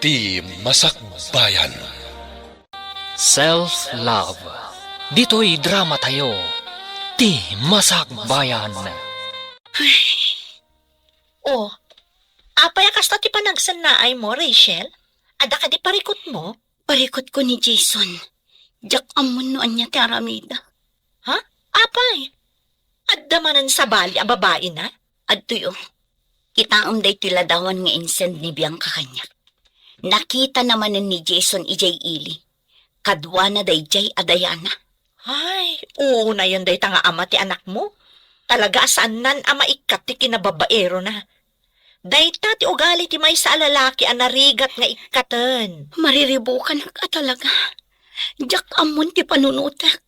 Ti Masakbayan. Self-love. Dito'y drama tayo. Ti Masakbayan. Oh, apay kasta ti panagsanaay mo, Rachel? Ada ka di parikot mo? Parikot ko ni Jason. Jak amon noan niya ti Aramida. Ha? Apay? Adda manan sa bali a babae na? Adtoy kita day tiladawan nga insend ni Bianca kanya. Nakita naman ni Jason ijay ili. Kadwa na day jay adayana. Ay, oo na yun day tanga ama ti anak mo. Talaga saan nan ama ikat ti kinababaero na. Dayta ti ugali ti may sa lalaki ang narigat nga ikatan. Mariribukan ka talaga. Jak amon ti panunutak.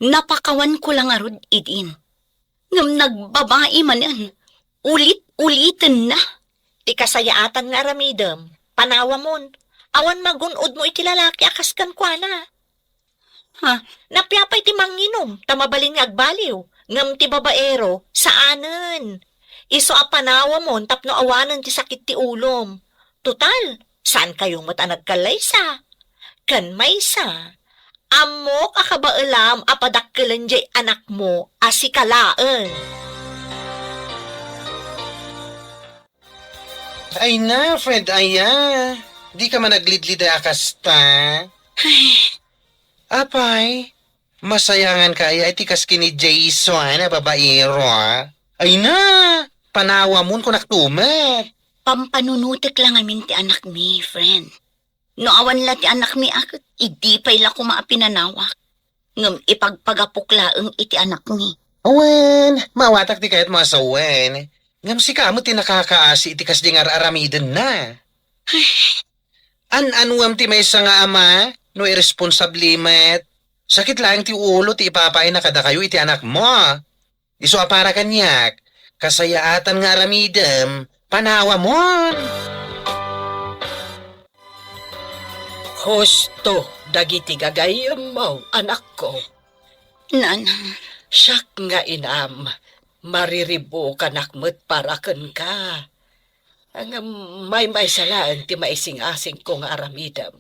Napakawan ko lang arod idin. Ngam nagbabae man yan. Ulit-ulitin na. Ti kasayaatan nga Aramidam, panawa mon. Awan magunod mo iti lalaki akaskan kwa na. Ha? Napyapay ti manginom, tamabalin nga agbaliw. Ngam ti babaero, saanen? Iso a panawa mon, tapno awanan ti sakit ti ulom. Total, saan kayong matanag kalaysa? Kan maysa. Amok akabaalam apadakkelan jay anak mo asikalaan. Ay na, Fred, aya. Di ka man naglidlida akasta. Apay, masayangan ka ay tikas kini Jason na babaero. Ay na, panawa mo ko naktumat. Pampanunutik lang amin ti anak mi, friend. No awan la ti anak mi akit, idi pay la ko maapinanawak. Ngam ipagpagapuklaeng iti anak mi. Awan, mawatak ti kahit masawen. Ngam si kamot ti nakakaasi iti kas di nga aramiden na. An-anuam ti may nga ama, no irresponsablimet. Sakit lang ti ulo ti ipapay na kada kayo iti anak mo. Iso para kanyak, kasayaatan nga aramidem, panawa mo. Husto, dagiti gagayam mo, anak ko. Nanang, Siyak nga inam, mariribo ka nakmet para ken ka. Ang may salaan ti maising-asing kong aramidam.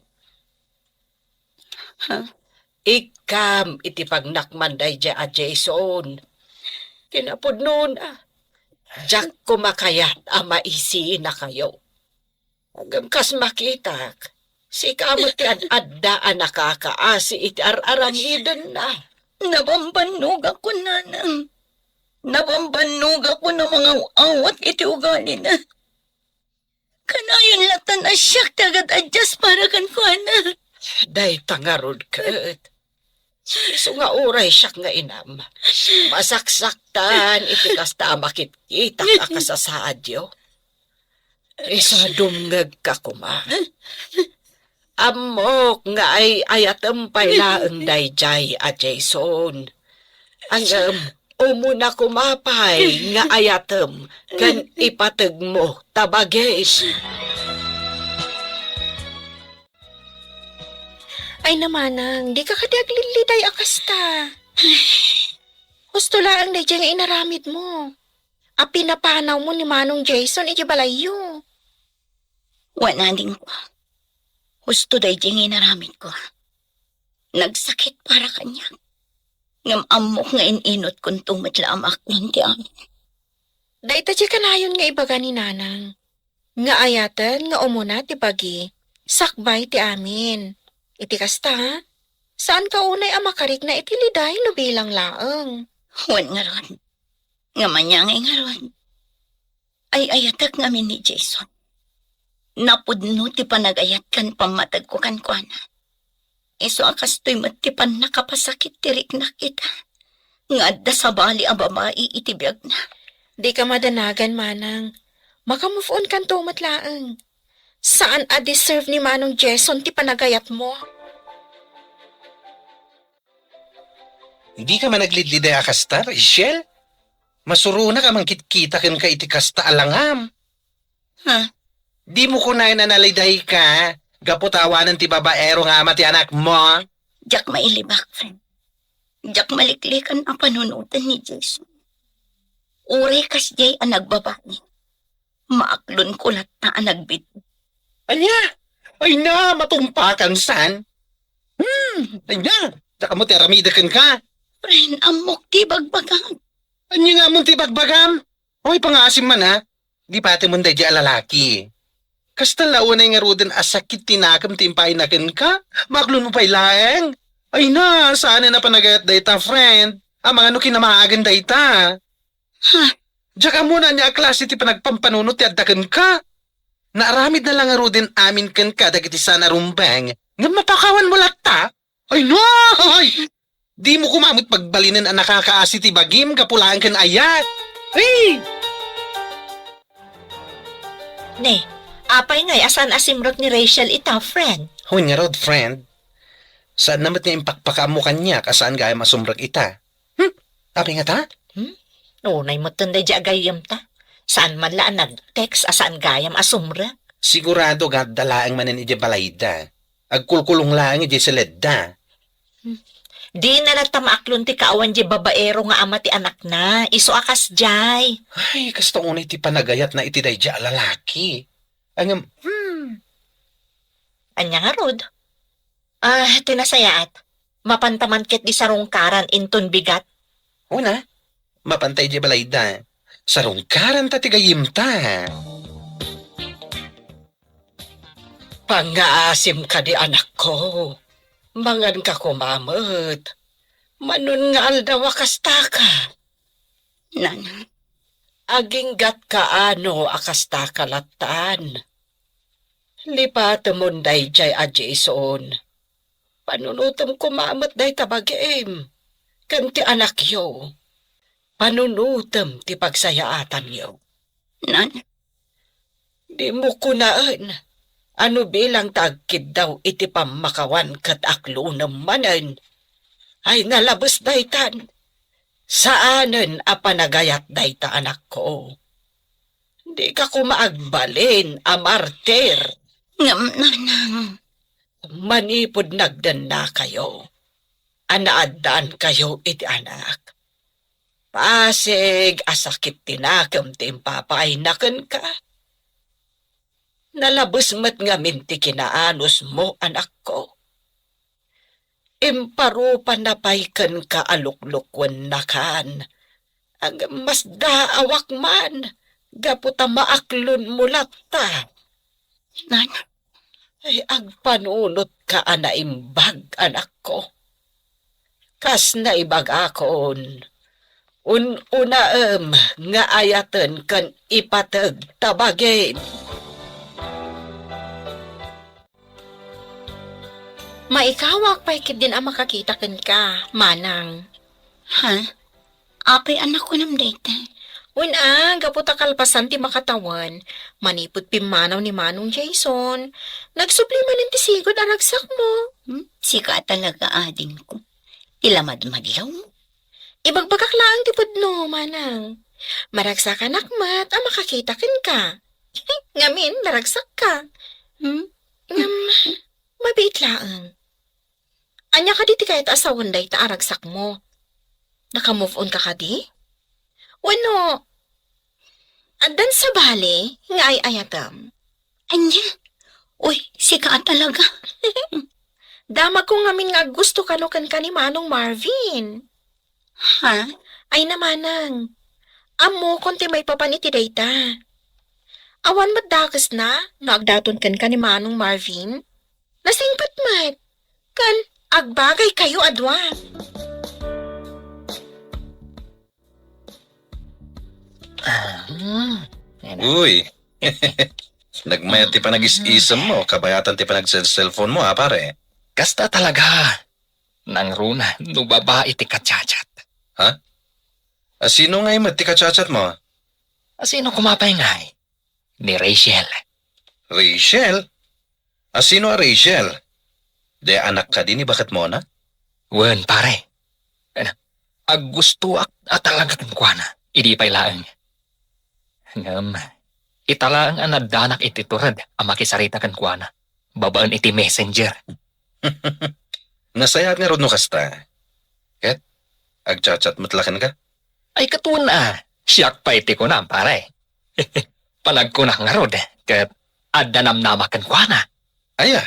Ha? Ikam iti pagnakmanday dya a Jason. Tinapod noon Diyak kumakayat a maisi na kayo. Agam kas makitak. Si kamot yan adda ang nakakaasi iti aramidan na. nabambanog ako, nanang. Nabambanog ako ng mga awat iti ugali na. Kanayon latan na siyak tagad adjust para kan kuana. Day tangarod kat. So nga oray siyak nga inam. Masaksaktan iti kasta makit-kita ka sa sadyo. Isa dumngag ka kuma. Amok nga ay ayatem paylaeng dayjay a Jason. Ang umuna kumapay nga ayatem kan ipateg mo tabagis. Ay namanang, di ka kadiagliliday akasta. Gusto lang na nga inaramid mo. A pinapanaw mo ni Manong Jason, iti balayo. Wanading ko. Husto day diyang inaramid ko. Nagsakit para kanya. Ngam amok nga ininot kung tumatlaam aklan ti amin. Dahita di kanayon nga ibaga ni Nanang. Nga ayatan nga umuna ti bagi, sakbay ti amin. Iti kasta ha? Saan ka unay amakarik na itiliday no bilang laeng? Wan nga ron. Nga manyangay nga ron. Ay ayatak ngamin ni Jason. Napudno ti panagayat kan pamatag ko kan kuana. Iso akas to'y matipan nakapasakit tirik na kita. Nga adda sa bali ang babae itibiyag na. Di ka madanagan, Manang. Maka-move on kan tumat laeng. Saan a-deserve ni Manong Jason ti panagayat mo? Hindi ka man naglidliday akasta, Rachel? Masuruna ka man kitkita ken ka iti kasta alangam. Ha? Di mo kunay na naliday ka, gaputawanan ti babaero nga ama ti anak mo. Diyak mailibak, friend. Diyak maliklikan ang panunutan ni Jason. Uri kas jay ang nagbabae. Maaklon kulat na ang nagbit. Anya, Ay na, matumpakan san. Ay na, daka mo teramidakan ka. Friend, amok ti bagbagang. Anya nga mong tibagbagam? Hoy, pangasim man ha. Di pati mo di alalaki. Kasta launay nga rodan asakit tinakam timpay nakin ka. Maklon mo pa'y laeng. Ay na, sana na panagayat dayta, friend. Mga ano kinamaagan dayta. Ha? Diyan muna niya klase ti panagpampanunot ti addakan ka. Naaramid na lang nga rodan amin kan ka dagiti sana rumbang. Nga mapakawan mo latta. Ay no! Ay! Di mo kumamit pagbalinan ang nakakaasi ti bagim kapulaan kan ayat. Ay! Ne, apay ngay asan asimrot ni Rachel ita, friend. Huwag nga rod, friend. Saan naman niya impakpaka mo kanya kasaan gaya masumrag ita? Apay nga ta? Unay mo tunday di agayam ta. Saan man laan nag-text asaan gayam asumra. Sigurado gadalaang manan iti balayda. Agkulkulong lang iti seledda. Di na nagtamaaklon ti kaawan di babaero nga ama ti anak na. Iso akas jay. Ay, kasta unay ti panagayat na iti day lalaki. Angam, Anya nga rod. Tinasayaat. Mapantaman ket di sarungkaran inton bigat. una, mapantay di balayda. Sarungkaran ta ti gayim ta. Pangaasim ka di anak ko. Mangan ka kumamot. Manun nga aldawa kasta ka. Nana, Aging gat kaano akasta kalatan. Lipat munday jay a Jason. Panunutom kumamot day tabagim. Kanti anak yo. Panunutom ti pagsayaatan yo. nana, Di mo kunaan. Ano bilang tagkid daw iti pamakawan kat aklo manan. Ay nalabas daytan. Saanen a panagayat dayta anak ko. Di ka kumaagbalin a martir. ngam nanang. Manipod nagdan na kayo. Anaadaan kayo iti anak. Pasig asakit tinakam timpapay nakan ka. Nalabos mat nga minti kinaanos mo, anak ko. Imparupan na paykan ka aluklukwan na kan. Ang mas daawak man, gaputa maaklon mo latta. Nana, Ay agpanunot ka anaimbag, anak ko. Kas na ibag akon. Una nga ayatan kan ipatag tabagin. Maikawak pa ikit din ang makakita ka, manang. ha? Apay anak ko nam dayta. Una, gaputa kalpasan ti makatawan. Manipot pimanaw ni Manong Jason. Nagsupli man ti sigod aragsak mo. Sika talaga ading ko. Tilamad-madlaw mo. Ibagbagak lang ti pudno, manang. Maragsak anak mat, ang makakita ka. Ngamin, naragsak ka. Ngam, mabait laang. Anya ka di ti kahit asawan day ta aragsak mo. Naka-move on ka di? Wano? Adan sa bali, nga ay ayatam. Anya? Uy, sika talaga. Damag ko ngamin nga gusto kanukan ka ni Manong Marvin. Ha? Ay namanang. Amo, konti may papaniti dayta. Awan madakas na, naagdaton kan ka ni Manong Marvin. Nasingpat mat. Kan, agbagay kayo adwa. Uy, nagmayat ti panag-is-isam mo, kabayatan ti panag-cellphone mo, pare. Kasta talaga. Nang runa, no babae ti kacachat. Sino nga yung ti kachat mo? Sino kumapay ngay? Ni Rachel. Rachel? Sino a Rachel? De anak ka din, bakit mo na? Wen, pare. Ag gusto at talaga kwa na. Idi pa'y laang. Ngam, italaang anadanak iti turad ang makisarita kan kwa na. Babaan iti messenger. Nasayat nga ron no kasta. Ket, agchat-chat matlakan ka? Ay katuna, siyak pa iti ko na, pare. Panagkunak nga rod, ket adanam namakan kwa na. Aya,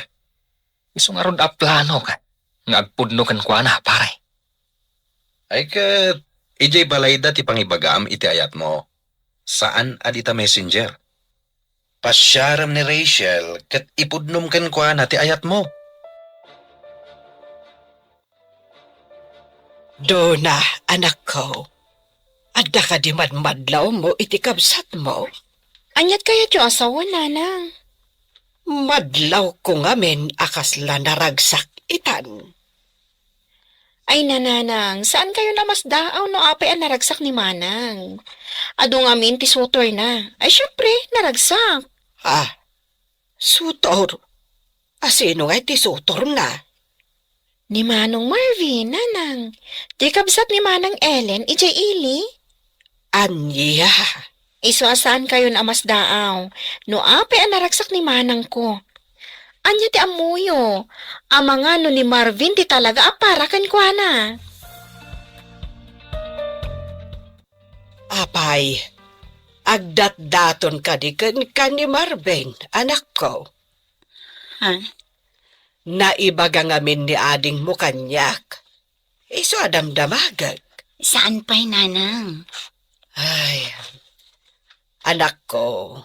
Iso nga ron a plano ka. Nga agpudno kan kuana, pare. ay kat, ijay balayda ti pangibagam iti ayat mo. Saan adita messenger? Pasyaram ni Rachel, kat ipudnom kan kwa na ti ayat mo. Dona, anak ko. Adda ka di madmadlaw mo iti kabsat mo. Anyat kaya ti asawa, nanang. Madlaw ko ngamin akas la naragsak itan. Ay, nananang, saan kayo namasdaaw no apay ang naragsak ni Manang? Ado ngamin ti sutor na. Ay, syempre, naragsak. Sutor. Asino nga iti sutor na? Ni Manong Marvin, nanang. Di kabsat ni Manang Ellen, ijay ili. Anya. Iso asaan kayo namasdaaw? No apay ang naragsak ni Manang ko. Anya ti amuyo. Amanga no ni Marvin ti talaga aparakan ko na. Apay, agdat-daton ka di ka ni Marvin, anak ko. Ha? Naibaga ngamin ni ading mo kanyak. Iso adamdamagag. Saan pa'y nanang? Ay, anak ko.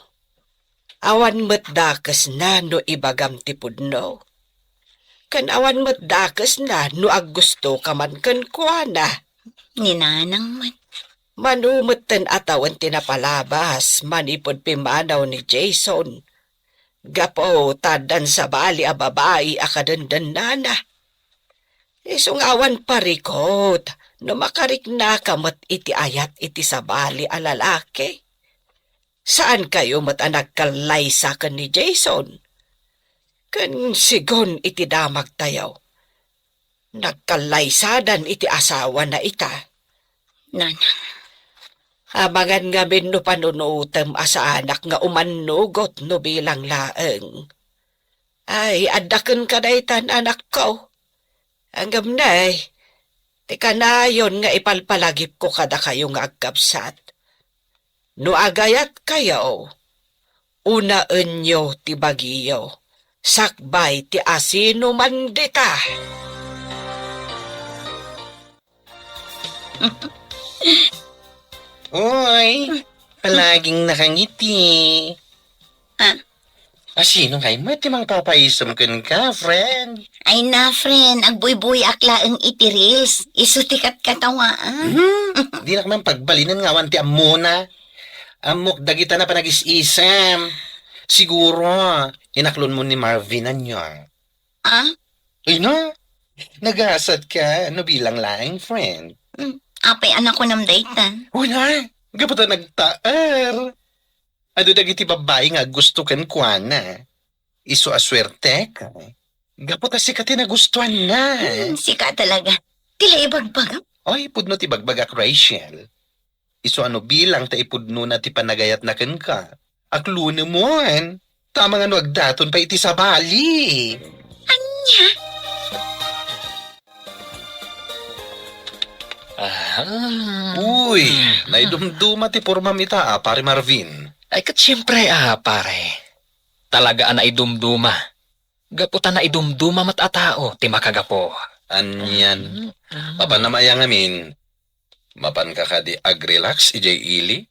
Awan mo't dakas na no ibagam ti pudno. Kan awan mo't dakas na no aggusto ka man kan kuana. Ni nanang man. Manumot ten atawan tinapalabas, manipod pimanaw ni Jason. Gapo, tadan sa bali a babae akadandan nana. Isong awan parikot, no makarik na kamot iti ayat iti sa bali a lalaki. Saan kayo mat nagkalaysa kan ni Jason? Kan sigon iti damag tayaw. Nagkalaysadan iti asawa na ita. Nanang. Habangan nga no panunutem asa anak nga umanugot no bilang laeng. Ay, adaken ka daytan anak ko. Anggam na tika na yon nga ipalpalagip ko kada kayo nga agkapsat. No agayat kayo, unaan nyo ti bagiyo, sakbay ti asino man dita. Uy, palaging nakangiti. Sino kay mo ti mang papaisom kun ka, friend? Ay na, friend, agbuy-buy akla ang itiris. Isutikat katawaan. Di na kaman pagbalinan nga wan ti amuna. Amok dagita na pa nag-isisam. Siguro, inaklon mo ni Marvin anyo. Ay no, nagasad ka, no bilang laing friend. Apay anak ko nam daytan. Wala, gapata nagtaar. Ado dagiti babae nga gusto kan kuana. Iso aswerte ka. Gapata si kati nagustuhan na. Sika talaga. Tila ibagbagam. Oy, pudno ti bagbagak Rachel. Iso ano bilang ta ipudno na ti panagayat na kan ka. Akluno mo tama nga no agdaton pa iti sa bali. Uy, naidumduma ti pormam ita, pare Marvin. Ay kat siyempre, pare. Talaga na idumduma. Gaputan na idumduma mat atao, ti makagapo. Anyan. Papan na mayang amin. Mapan ka ka di agrelax, ijay ili.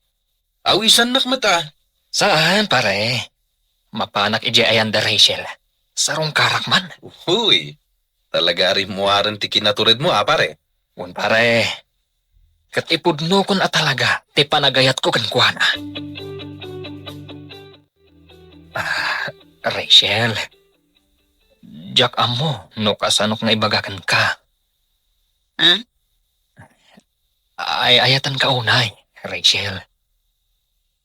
Awisan nak mata. Saan, pare? Mapanak ije ayanda Rachel. Sarong karakman. Uy, talaga rin muwaran ti kinaturid mo, pare. Un pare. Kat ipudno kon talaga, ti panagayat ko kankwana. Rachel. Jack amo, no kasanok na ibagakan ka. Ay ayatan ka unay, Rachel.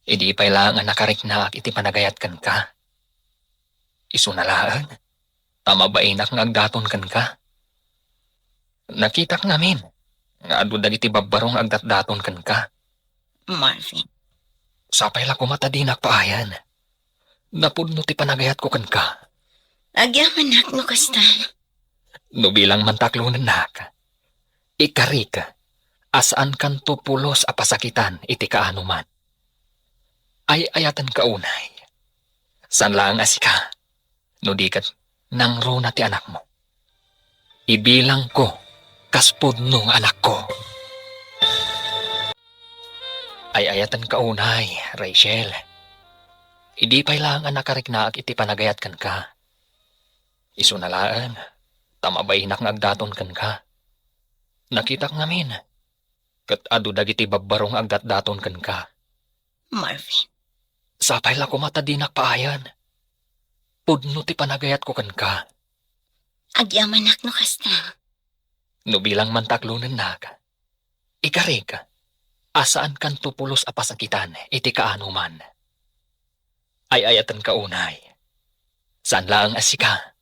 Idi pa ilangan nakarik na iti panagayat kan ka. Isunalaan. Tama ba inak nga agdaton kan ka? Nakita ka ngamin. Nga adu dagiti babarong agdat-daton kan ka. Marvin. Sapay la kumatadinak paayan. Napudno ti panagayat ko kan ka. Agyaman nak no kasta. No bilang mantaklunan nak. Ikarik. Asaan kan tupulos a pasakitan iti kaanuman. Ay ayatan ka unay. San lang asika. No di kat nang runa ti anak mo. Ibilang ko kaspud nung anak ko. Ay ayatan ka unay, Rachel. Idi pa'y lang ang nakariknaag iti panagayat kan ka. Isu na laan, tamabayinak nga agdaton kan ka. Nakitak ngamin, kat adu dagiti babbarong agdat-daton kan ka. Marvin, Sapay la ko matadinak paayan. Pudno ti panagayat ko kan ka. agyamanak no kasta. No bilang mantaklunan na ka. Ikarig ka. Asaan kan tupulos a pasakitan iti kaano man. Ay ayatan ka unay. Saan lang asika?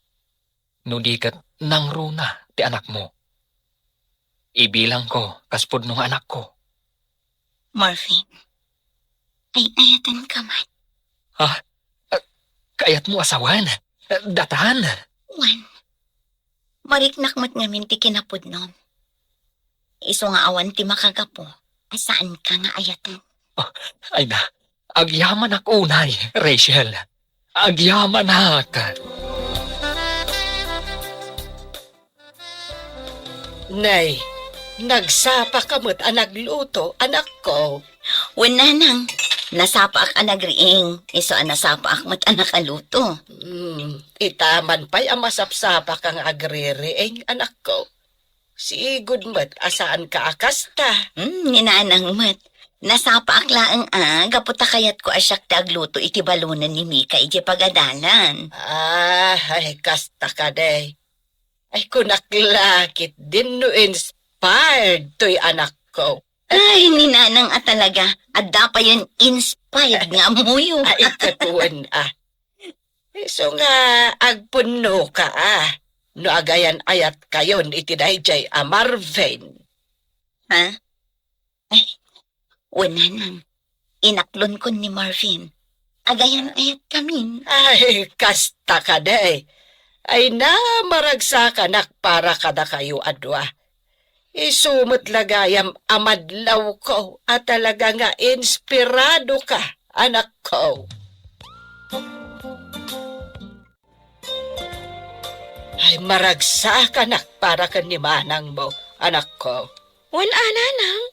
No di kat nang runa ti anak mo. Ibilang ko kaspud nung anak ko. Marvin, ay ayatan ka man. Kayat mo asawan. Datan. Wan, mariknak mo't ngamin ti kinapudnon. Iso nga awan ti makagapo, asaan ka nga ayatan? Ay na. Agyaman ak unay, Rachel. Agyaman ak. Nay, nagsapa ka mo't nagluto, anak ko. Wala nang, nasapa ak anagriing, iso nasapa ak mo't anakaluto. Itaman pa'y amasapsapa kang agririing, anak ko. Sigud mo't asaan ka akasta. Ninanang mo't, nasapa ak laang gaputa kayat ko asyak ti agluto iti balunan ni Mika iti pagadalan. Ay, kasta ka day. Ay, kunaklakit din no inspired to'y anak ko. Ay, ninanang talaga, adda pa yun inspired nga muyo. Ay, katuan So nga, agpuno ka no agayan ayat kayon iti dayjay Marvin. Ha? Ay, wala nang. Inaklon ko ni Marvin. Agayan ayat kami. Ay, kasta ka day. Ay na maragsakan para kada kayo adwa. Isumot lagayam amadlaw ko at talaga nga inspirado ka, anak ko. Ay maragsakan para ka ni manang mo, anak ko. Wan ananang.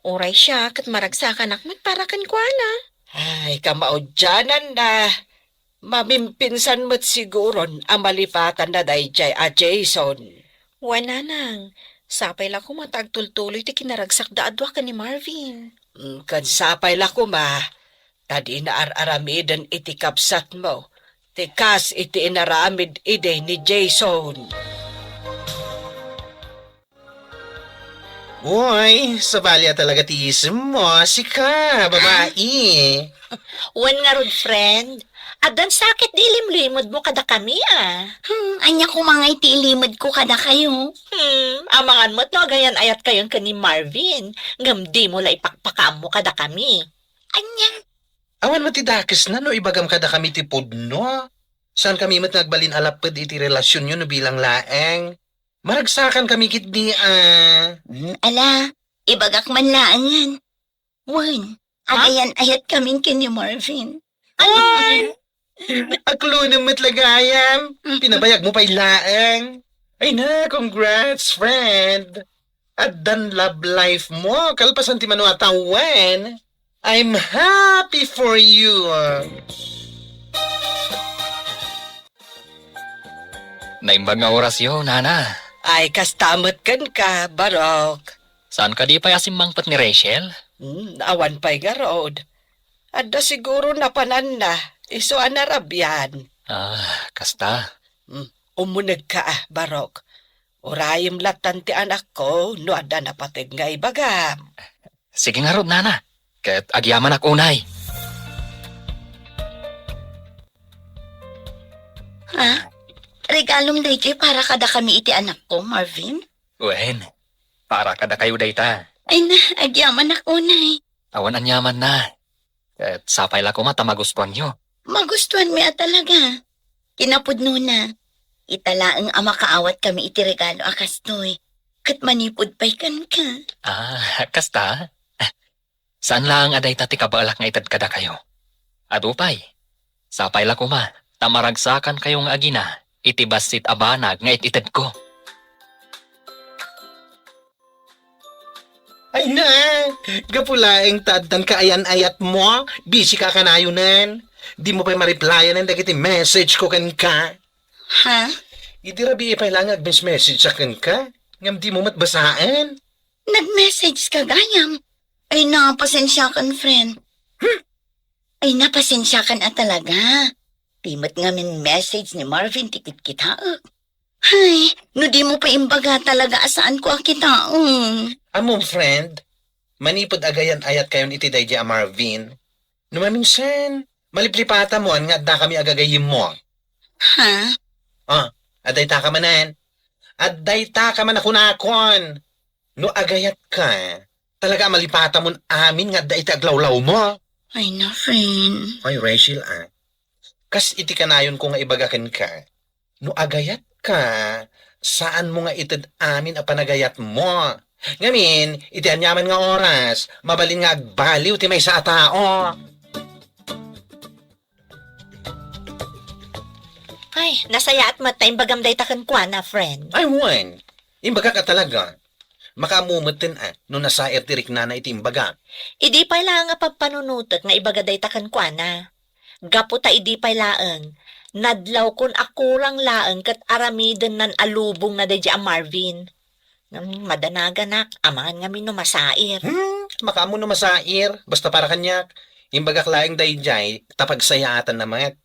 Uray siya kat maragsakan akmat para kan kuana. Ay kamaudyanan na. Mamimpinsan mo't siguron ang malipatan na dayjay Jason. Wan nanang. Sapay la ko matagtultuloy ti kinaragsak da adwa ka ni Marvin. Kan sapay la ko tadi na aramiden iti kapsat mo. Tikas iti inaramid ide ni Jason. Uy, sabalya talaga ti isip mo. Sika, babae. Wan nga rod, friend. Adan sakit di limlimod mo kada kami, Anya ko mga itilimod ko kada kayo. Amangan mo't no, gayan ayat kayon ka ni Marvin. Ngam di mo la ipakpakam mo kada kami. Anya, Awan mo ti dakes na no, ibagam kada kami ti pudno. Saan kami mat nagbalin alapad iti relasyon nyo no bilang laeng. Maragsakan kami kit di ala, ibagak man laangan. Wan, agayan ayat kaming kini Marvin. Ay! Aklo na matlagayam. Pinabayag mo pa'y laeng. Ay na, congrats, friend. At dan love life mo. Kalpasan ti mano atawan. I'm happy for you. Naimbag nga orasyon, nana. Ay kastamot kan ka, Barok. Saan ka di pa yasimangpat ni Rachel? Awan pa'y nga road. Adda siguro napanan na. Iso anarabyan. Kasta. Umunag ka Barok. Urayim latan ti anak ko, no adda napatig nga ibagam. Sige nga rod, nana. Ket agyaman ak unay. Ha? Regalong dayjay para kada kami iti anak ko, Marvin? Wen, para kada kayo dayta. Ay na, agyaman ako na Awan anyaman na. Ket sapay la ko matamagustuhan nyo. Magustuhan mi talaga. Kinapudno na. Italaang ama kaawat kami iti regalo akastoy. Kat manipod pa'y kan ka. Kasta. Saan lang aday tati kabaalak nga itad kada kayo? Adupay. Sapay la ko tamaragsakan kayong agina. iti basit abanag nga ititad ko. Ay na, gapulaing taddan ka ayan-ayat mo, busy ka kanayunan. Di mo pa ma-replyan ang dagiti message ko kan ka. Ha? Idi rabi ipay lang message sa kan ka, ngam di mo matbasaan. Nag-message ka gayam. Ay napasensya kan, friend. Ay napasensya kan talaga. Timot nga min message ni Marvin tikit kita. Ay, no di mo pa imbaga talaga asaan ko akitaong. Among friend, manipod agayan ayat kayon iti daydi a Marvin. Numaminsan, maliplipata mo nga da kami agagayim mo. Ha? Aday ta ka manan. Aday ta ka man ako nakon. No agayat ka, talaga malipata mo amin nga da iti aglawlaw mo. Ay na, friend. Ay, Rachel kas iti kanayon ko nga ibagakan ka. No agayat ka, saan mo nga itid amin a panagayat mo? Ngamin, iti anyaman nga oras, mabalin nga agbaliw ti may sa tao. Ay, nasaya at matay bagam day takan kwa na, friend. Ay, wan. Imbaga ka talaga. Makamumutin no nasair tirik na iti imbaga. Idi pa lang nga pagpanunutot nga ibaga day takan kwa na. Gaputa idi pa laang. Nadlaw kun akurang laang kat aramiden nan alubong na day a Marvin. Madanaganak, amangan nga masair. Makamu no masair, basta para kanyak. Imbagak laing dayjay, tapagsayaatan naman.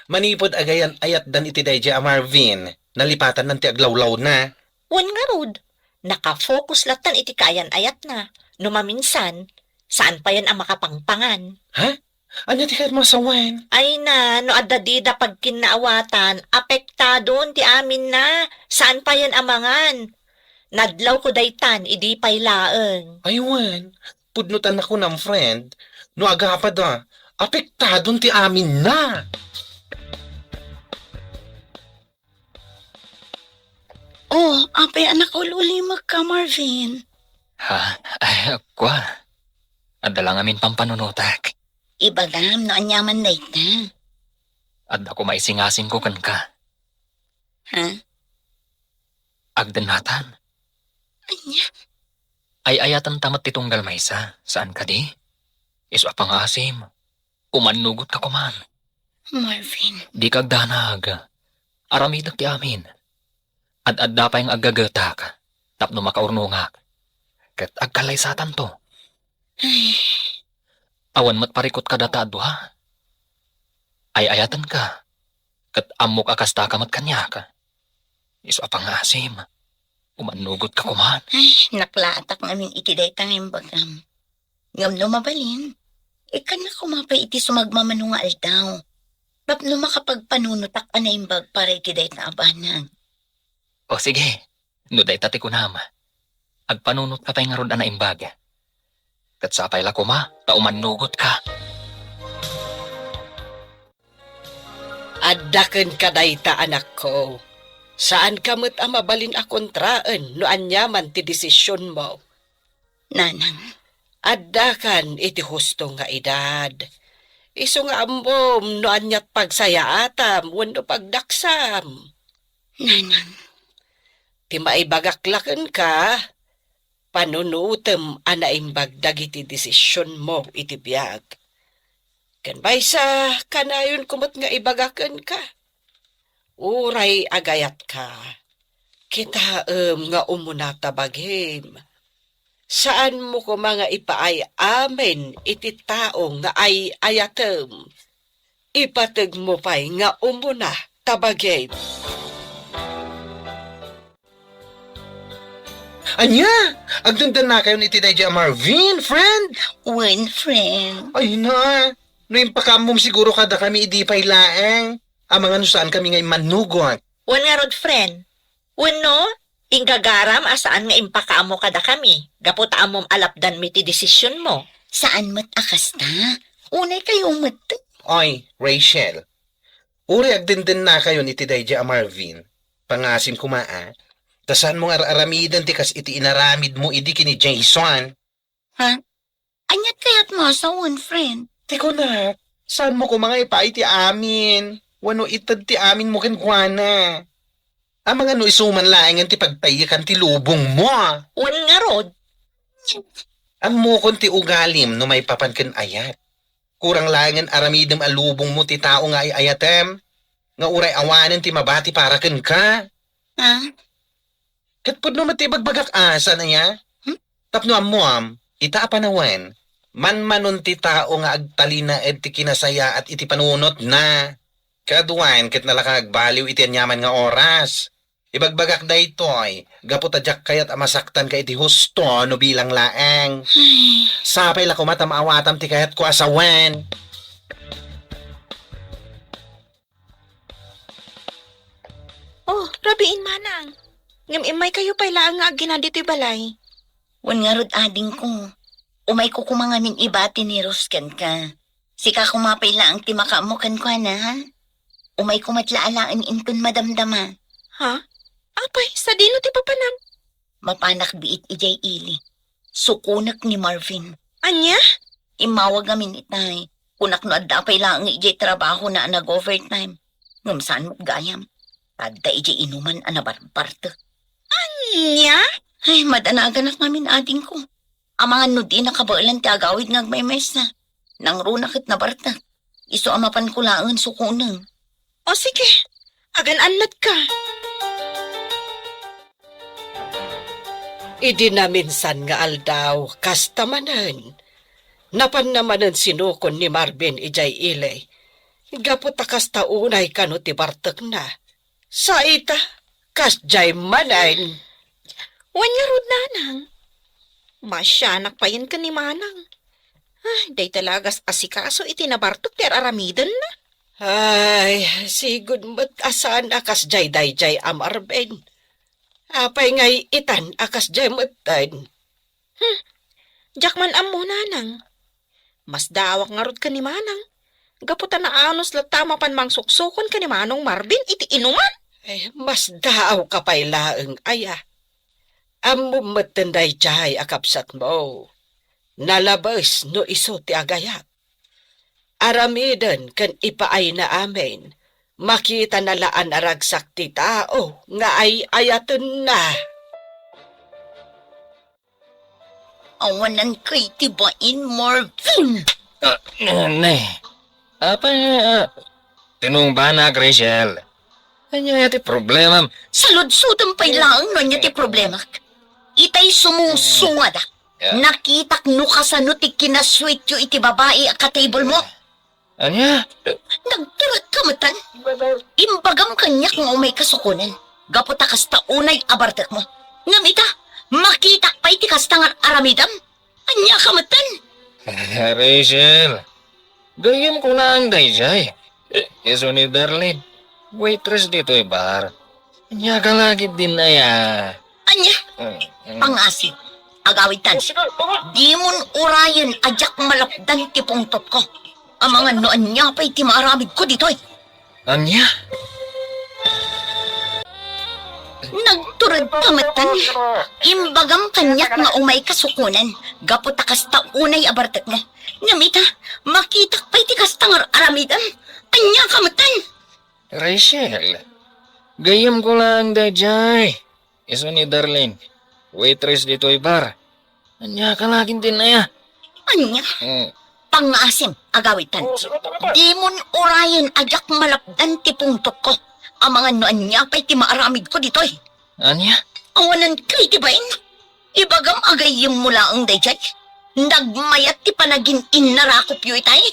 Manipod agayan ayat dan iti dayjay a Marvin, nalipatan ng ti aglawlaw na. Wan nga rod, nakafocus latan iti kayan ayat na. Numaminsan, saan pa yan ang makapangpangan? Ha? Anya ti kat masawan? Ay na, no adadida pag kinaawatan, apektado ti amin na. Saan pa yan amangan? Nadlaw ko daytan, idi pay laeng. Aywan, pudnutan ako ng friend. No agapad apektadon ti amin na. Oh, apay anak ulimak ka, Marvin. Ha? Ay, kwa. Adala ngamin pampanunutak. Ibagam no anyaman na ita. Adda ko maisingasing ko kan ka. Ha? Agdanatan. Anya? Ay ayatan tamat titong galmaysa. Saan ka di? Iso apang asim. Umanugot ka kuman. Marvin. Di kagdanag. Aramidak ti amin. Ad-adda pa yung agagatak. Tapno makaurnungak. Kat agkalaysatan to. Ay, Awan mat parikot ka data ha. Ay ayatan ka. Kat amok akasta ka mat kanya ka. Iso apang asim. Umanugot ka kuman. naklatak namin iti daytang imbagam. Ngam no mabalin. Ikan na kumapay iti sumagmamano nga aldaw. Bap no makapagpanunutak na imbag para iti daytang abanang. O sige. Nuday tati ko nama. Agpanunot ka pa'y nga ron na imbag. Kat sapay la kuma, taumanugot ka. Addaken ka dayta, anak ko. Saan ka mo't mabalin akontraan no anyaman ti desisyon mo? Nanang, Addakan iti husto nga edad. Iso nga ambom no anyat pagsayaatam wenno pagdaksam. nanang, Ti maibagaklaken ka, panunutem anaimbag dagiti desisyon mo iti biag. Kan baysa kanayon kumot nga ibagaken ka. Uray agayat ka. Kitaem nga umunata baghim. Saan mo ko mga ipaay amen iti taong nga ay ayatem. Ipateg mo pa'y nga umuna tabagim. Anya, agdandan na kayo ni Tidayja Marvin, friend. one friend. Ay na, no yung pakamom siguro kada kami idipay laeng. Ang mga saan kami ngay manugot. Wan nga rod, friend. Wano, ingagaram asaan nga impakaamo kada kami. Gaputa amom alapdan mi ti desisyon mo. Saan mat akasta? Unay kayo mat. Oy, Rachel. Uri agdandan na kayo ni Tidayja Marvin. Pangasim kumaa. Tasan mo nga aramidan ti kas iti inaramid mo idi kini Jason. Ha? Anyat kayat mo sa one friend. Tiko na, saan mo ko mga ipaiti amin? Wano itad ti amin mo ken kuana. Ang mga no isuman laing ti pagtayikan ti lubong mo. Wan nga rod. Ang mo kon ti ugalim no may papan ken ayat. Kurang langan aramidem alubong mo ti tao nga ayatem. Nga uray awanen ti mabati para ken ka. Ha? Kat pudno matibagbagak asa na ya. Tapno amuam, ita apanawen. Man ti tao nga agtalina ed ti kinasaya at iti panunot na. Kaduan ket nalakag baliw iti anyaman nga oras. Ibagbagak daytoy, gaputadyak kayat amasaktan ka iti husto no bilang laeng. Ay, Sapay la kumatam awatam ti kayat ko asawen. Oh, rabiin manang. Ngam imay kayo pala nga agina dito'y balay. wan nga rod ading ko. Umay ko kumangamin ibati ni Rosken ka. Sika kumapay lang ti makamukan ko na, ha? Umay ko matlaalaan intun madamdama. Ha? Apay, sa dino ti papanam. Mapanak biit ijay ili. Sukunak ni Marvin. Anya? Imawag amin itay. Kunak no adda pay lang ijay trabaho na nag-overtime. Ngam saan mo gayam. Tadda ijay inuman anabarbarta. Anya? Ay, madanagan namin ading ko. Ang mga nudi na kabailan ti agawid ngag may mes na. Nang runakit na barta. Iso amapan ko laang sukunang. O sige, agan anlat ka. Idi na minsan nga aldaw, kastamanan. Napan namanan sinukon ni Marvin ijay ilay. Gapot kasta unay kano ti bartek na. Sa ita, kasjay manan. Wanya rod nanang. Masyanak pa yan ka ni manang. Ay, day talagas asikaso itinabartok ter aramidan na. Ay, sigud mat asan akas jay dayjay amarben. Apay ngay itan akas jay matan. Jakman amo nanang. Mas dawak nga rod ka ni manang. Gaputan na anos la tama pan mang suksokon ka ni manong Marvin iti inuman. Ay, mas daaw ka pa'y laeng aya. Amo matan dayjay akapsat mo. Nalabas no iso ti agayat. Aramidan kan ipaay na amin. Makita na laan aragsak ti tao nga ay ayatan na. Awanan kay tibain, Marvin. Ne. Apa tinong banak, Rachel. Anya ti problema. Salud-sudan pa'y laang no niya ti problema. Itay sumusungad. Nakitak no kasano ti kinasweet yu iti babae ka table mo. Anya? Nagturat ka matan. Imbagam kanyak nga umay kasukunan. Gapota kasta unay abartak mo. Ngamita, makitak pa iti kasta nga aramidam. Anya ka matan. Rachel. Gayam ko lang dayjay. Iso ni Darlene. Waitress dito bar. Anya ka lagi din na ya. Anya, pangasip. Agawitan. Di mon urayan ajak malapdan ti pungtot ko. Ang mga noan niya pa'y ti maaramid ko dito eh. Anya? Nagturad pamatan. Imbagam kanyak nga umay kasukunan. Gapot kasta unay abartak nga. Namita, makitak pa'y ti kasta nga aramidan. Anya kamatan. Rachel. Gayam ko lang dayjay. Iso ni Darlene. Waitress dito bar. Anya ka lagi din na ya. Anya, pangasim, agawitan. Di mon urayan ajak malapdan ti pungtot ko. Ang mga noan niya pa'y ti maaramid ko dito eh. Anya? Awanan kay ti bain. Ibagam agayim mula ang dayjay. Nagmayat ti panagin inarakop yu itay.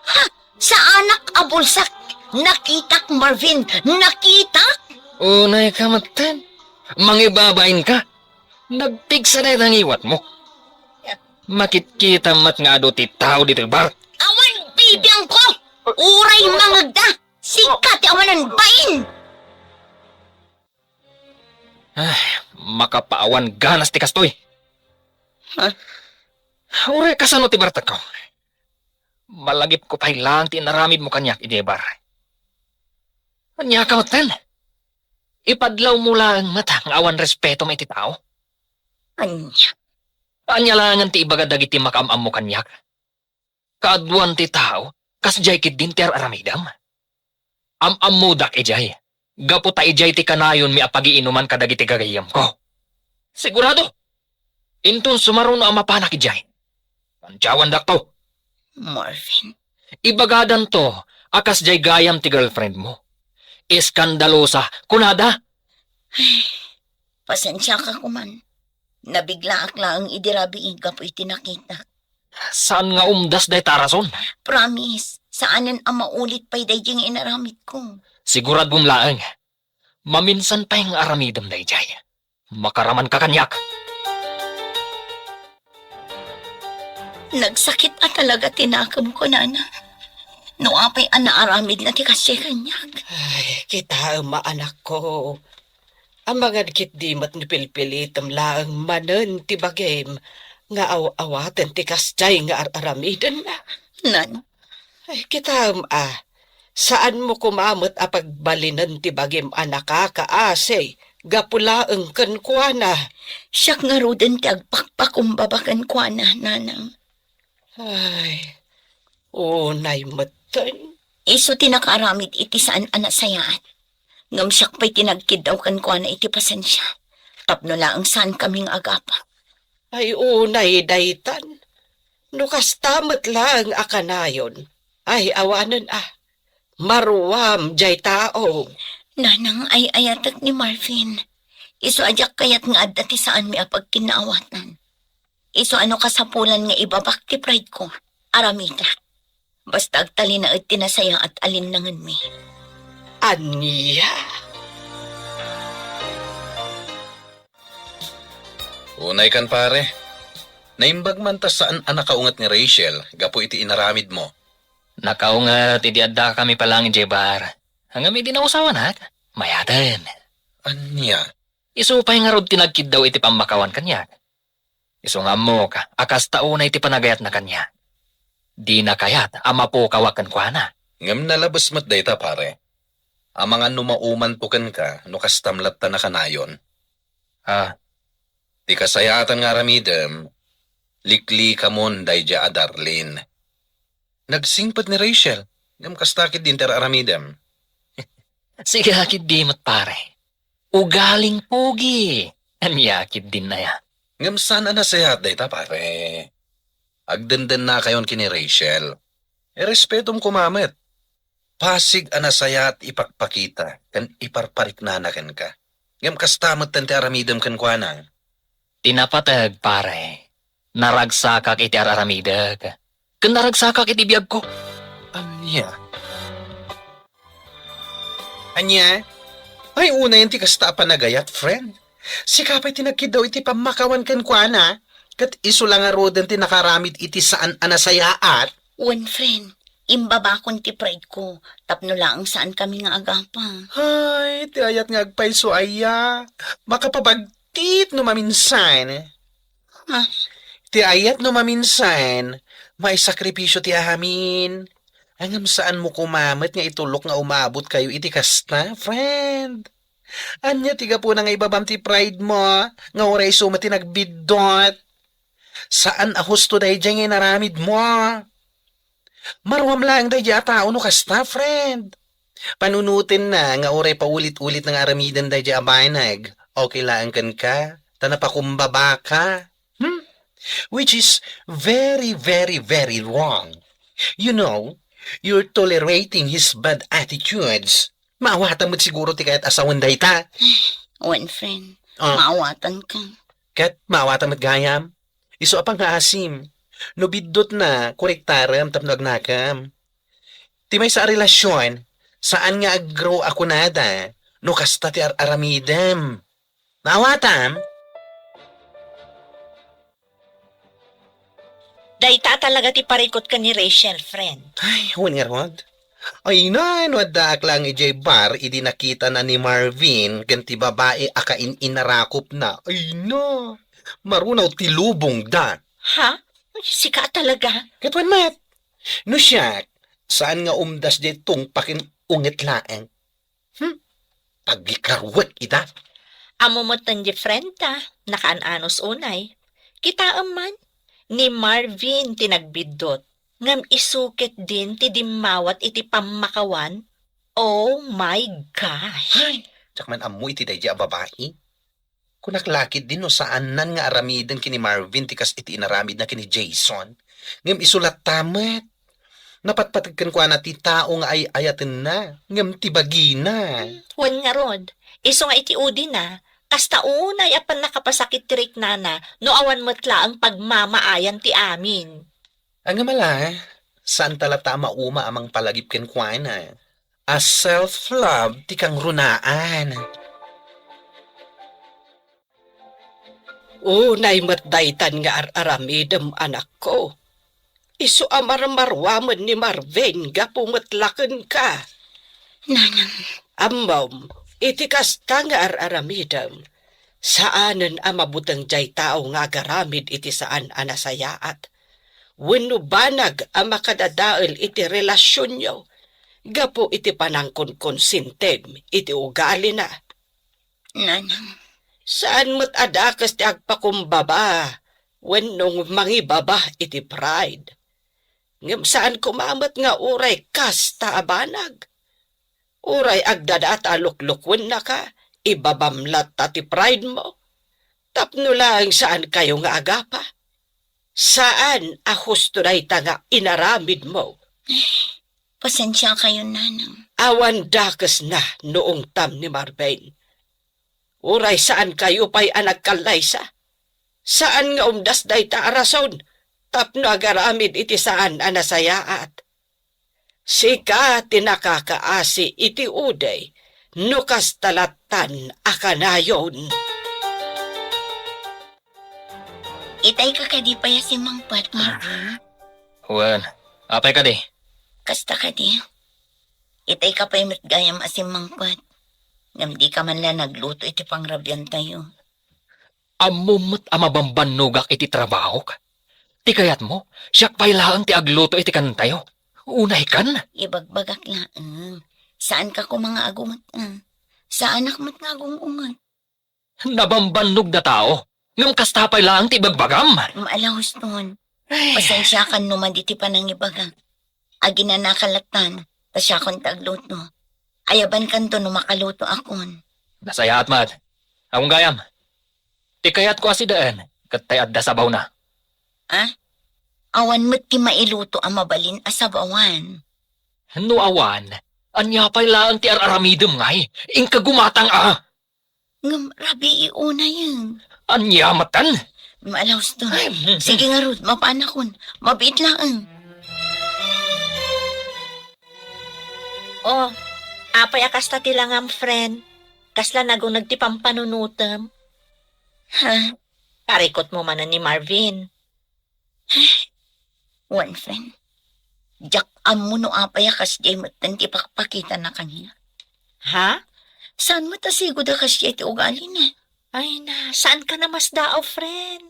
Ha! Sa anak abulsak. Nakitak, Marvin. Nakitak. Unay ka matan. Mangibabain ka. Nagpigsa na ang iwat mo. Makitkita mat nga do ti tao dito bar. Awan bibiyang ko. Uray mangagda. Sikat awanan bain. Ay, makapaawan ganas ti kastoy. Ha? Uray kasano ti bartak ko. Malagip ko pa'y lang ti naramid mo kanyak iti bar. Anya ka matan. Ipadlaw mo lang mata ang awan respeto may ti tao. Anya. Anya langan ti ibaga dagiti makamam mo kanyak. Kaadwan ti tao, kasjay kid din ti aramidam. Amudak ijay. Gaputa ijay ti kanayon mi apagiinuman kadagiti gagayam ko. Sigurado. Intun sumaruno ang mapanak ijay. Panjawan dak to. Marvin, Ibagadan to, akas jay gayam ti girlfriend mo. Iskandalosa, kunada. pasensya ka kuman. Nabigla akla ang idirabi igapo iti nakita. Saan nga umdas day tarason? Promise, saanan ang maulit pa'y dayjing inaramid ko. Sigurad bumlaang. Maminsan pa yung aramidam day jay. Makaraman ka kanyak. Nagsakit at talaga tinakam ko, nana. No apay anaaramid na ti kasi kanyak. Ay, kita ang maanak ko. Ang mga kit di mat ni pilpilitam laang manen ti bagem nga awatan ti kasjay nga aramidan na. Nan, Ay, kita saan mo kumamot a pagbalinan ti bagem anaka kaase, gapulaeng kenkwana. siyak nga ruden ti agpakpakumbabakan ko na, nanang. Ay, unay matan. Iso tinakaaramid iti saan anasayaan. Ngam siyak pa'y tinagkid daw kan ko na iti pasensya. Tapno lang saan kaming agapa. Ay, unay daytan. Nukastamat lang akanayon. Ay, awanan maruwam jay tao. Nanang ay ayatak ni Marvin. Iso ajak kayat nga adda ti saan mi apag kinaawatan. Iso ano kasapulan nga ibabak ti pride ko. Aramita. Basta agtali na at tinasaya at alinlangan mi. Anya? Unay kan pare. Naimbag man ta saan ang nakaungat ni Rachel, gapo iti inaramid mo. Nakaungat, idi adda kami palang jebar. Hanggang may dinausawan ha? Mayatan. Anya? Isu pa'y nga rod tinagkid daw iti pamakawan kanyak. Isu nga mo ka, akas taon na iti panagayat na kanya. Di na kayat, ama po kawakan kwa na. Ngam nalabas mat dayta pare. Ang mga numauman po kan ka, no kastamlat ta na kanayon. Di kasayatan nga ramidem, likli kamon dayja adarlin. Nagsingpat ni Rachel, ngam kastakit din ter aramidem. Sige akid di mat pare. Ugaling pugi. Anyakid din na ya. Ngam sana nasayat dayta pare. Agdandan na kayon kini Rachel. Respetom kumamet. Pasig anasayat ipakpakita, kan iparparik nanakan ka. Ngam kastamat tante aramidem kan kuanang. Tinapatag pare. Naragsakak iti araramidag. Kan naragsakak iti biyag ko. Anya? Anya? Ay una yung ti kasta panagayat, friend. Si kapay tinagkid daw iti pamakawan kan kuana. Kat iso lang nga rodan ti nakaramid iti saan anasayaat. One friend, imbabakon ti pride ko. Tapno lang saan kami nga agapa. Ay, ti ayat nga agpayso aya. Makapabagtit no maminsan. Ha? Ti ayat no maminsan, may sakripisyo ti ahamin. Angam saan mo kumamat nga itulok nga umabot kayo iti kasta, friend. Anya tiga po na nga ibabam ti pride mo, nga oray sumati nagbidot. Saan ahusto day dyan nga naramid mo? Marwam lang day dyan tao no kasta, friend. Panunutin na nga oray paulit-ulit ng aramidan day dyan abanag. Okay lang kan ka, tanapakumbaba ka. Which is very, very, very wrong. You know, you're tolerating his bad attitudes. Maawatan mo't siguro ti kayat asawan day ta. One friend, maawatan ka. Kat maawatan mo't gayam. Iso apang kaasim. No bidot na, korektaram tapno agnakam. Ti may sa relasyon, saan nga aggrow ako nada, no kasta ti aramidem. Maawatam? Dayta talaga ti parikot ka ni Rachel, friend. Ay, huwag nga rod. Ay na, wadaak lang ijay bar, idi nakita na ni Marvin, ganti babae akain inarakop na. Ay na, marunaw tilubong da. Ha? Sika talaga. Katwan mat. No siya, saan nga umdas di tungpakin ungit laeng? Pagikarwag ita. Amo mo tan di friend ta, nakaanos unay. Kita man, ni Marvin tinagbidot. Ngam isukit din ti dimawat iti pamakawan. Oh my gosh. Ay, tsak man amoy ti daydi a babae. Kunaklakid din no saan nan nga aramidan kini Marvin tikas iti inaramid na kini Jason. Ngem isulat tamat. Napatpatagkan ko na ti tao nga ay ayaten na. Ngem ti bagina. Wan nga rod. Iso nga iti udi na. Kasta unay apan nakapasakit tirik nana no awan matla ang pagmamaayan ti amin. Ang mala, saan talata mauma amang palagip ken kuana? A self-love ti kang runaan. Unay matdaytan nga aramidem anak ko. Isu amarmarwaman ni Marvin ga pumatlaken ka. Nanang, Amom, iti kasta nga aramidem. Saanen amabutang jay tao nga agaramid iti saan anasayaat. Wenno banag ang makadadael iti relasyon nyo. Gapo iti panangkon konsintem iti ugali na. nanang, Saan mo't adakas ti agpakumbaba, wenong mangibaba iti pride. Ngem saan kumamat nga uray kasta abanag. Uray agdadat aluklukwin na ka, ibabamlat ti pride mo. Tapno lang saan kayo nga agapa. Saan ahusto na ita nga inaramid mo. pasensya kayo, nanang. Awan dakas na noong tam ni Marvin. Uray saan kayo pa'y anagkalaysa? Saan nga umdas day ta arason? Tapno agaramid iti saan anasayaat. Sika tinakakaasi iti uday, nukas talatan akanayon. Itay ka kadi pa ya si Mang Pat, Marvin. Wan, apay ka di. Kasta kadi. Itay ka pa yung matgayam asim Mang Pat. Ngam di ka man lang nagluto iti pangrabyan tayo. Amumot amabambanugak iti trabaho ka. Ti kayat mo, siyak pa'y laang ti agluto iti kantayo. Unay kan? Ibagbagak laang. Saan ka ko mga agumat? Saan ak mat nga agungungan? Nabambannog na tao. Ngam kasta pa'y laang ti bagbagam. Maalahos nun. Pasensya ka numan diti panangibaga. Agi na nakalatan. Tasya kon tagluto. Ayaban kanto no makaluto akon. Nasaya at mad. Akong gayam. Ti kayat ko asidaan. Katay adda sabaw na. Awan mo't ti mailuto ang mabalin asabawan. No awan. Anya pa'y laang ti araramidem ngay. Ingka gumatang Ngam rabi iuna yun. Anya matan. Maalahos to. Sige nga Ruth, mapanakon. Mabit lang. Oh, apay akasta ti langam friend. Kasla nagong nagtipampanunutem. Ha? Parikot mo man ni Marvin. One friend. Jak amo no apaya kas jay mo tanti pakpakita na kanya. Ha? Saan mo tasigo da kas jay ti ugali na? Ay na, saan ka na mas daaw, friend?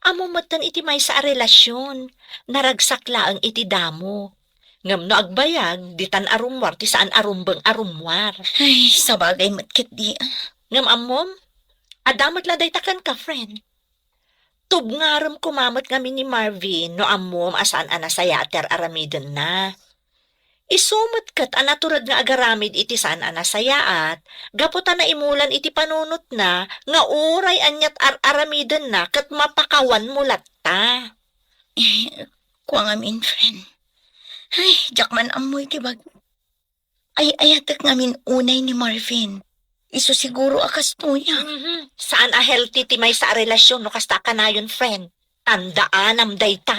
Amo matan iti may sa relasyon. Naragsak laang iti damo. Ngam no agbayag, ditan arumwar, ti saan arumbang arumwar. Ay, sabagay matkit di. Ngam amom, adamot laday takan ka, friend. Tubngaram kumamot kami ni Marvin no amom asaan anasayater aramiden na. Isumot kat anaturad nga agaramid iti saan anasayaat, gaputan na imulan iti panunot na, nga uray anyat aramiden na kat mapakawan mo latta. Kuang amin, friend. Ay, jakman amoy tibag. Ay, ayatak ngamin unay ni Marvin. Iso siguro akas tuya. Saan a healthy ti may sa relasyon no kasta ka na yun, friend? Tandaan am dayta.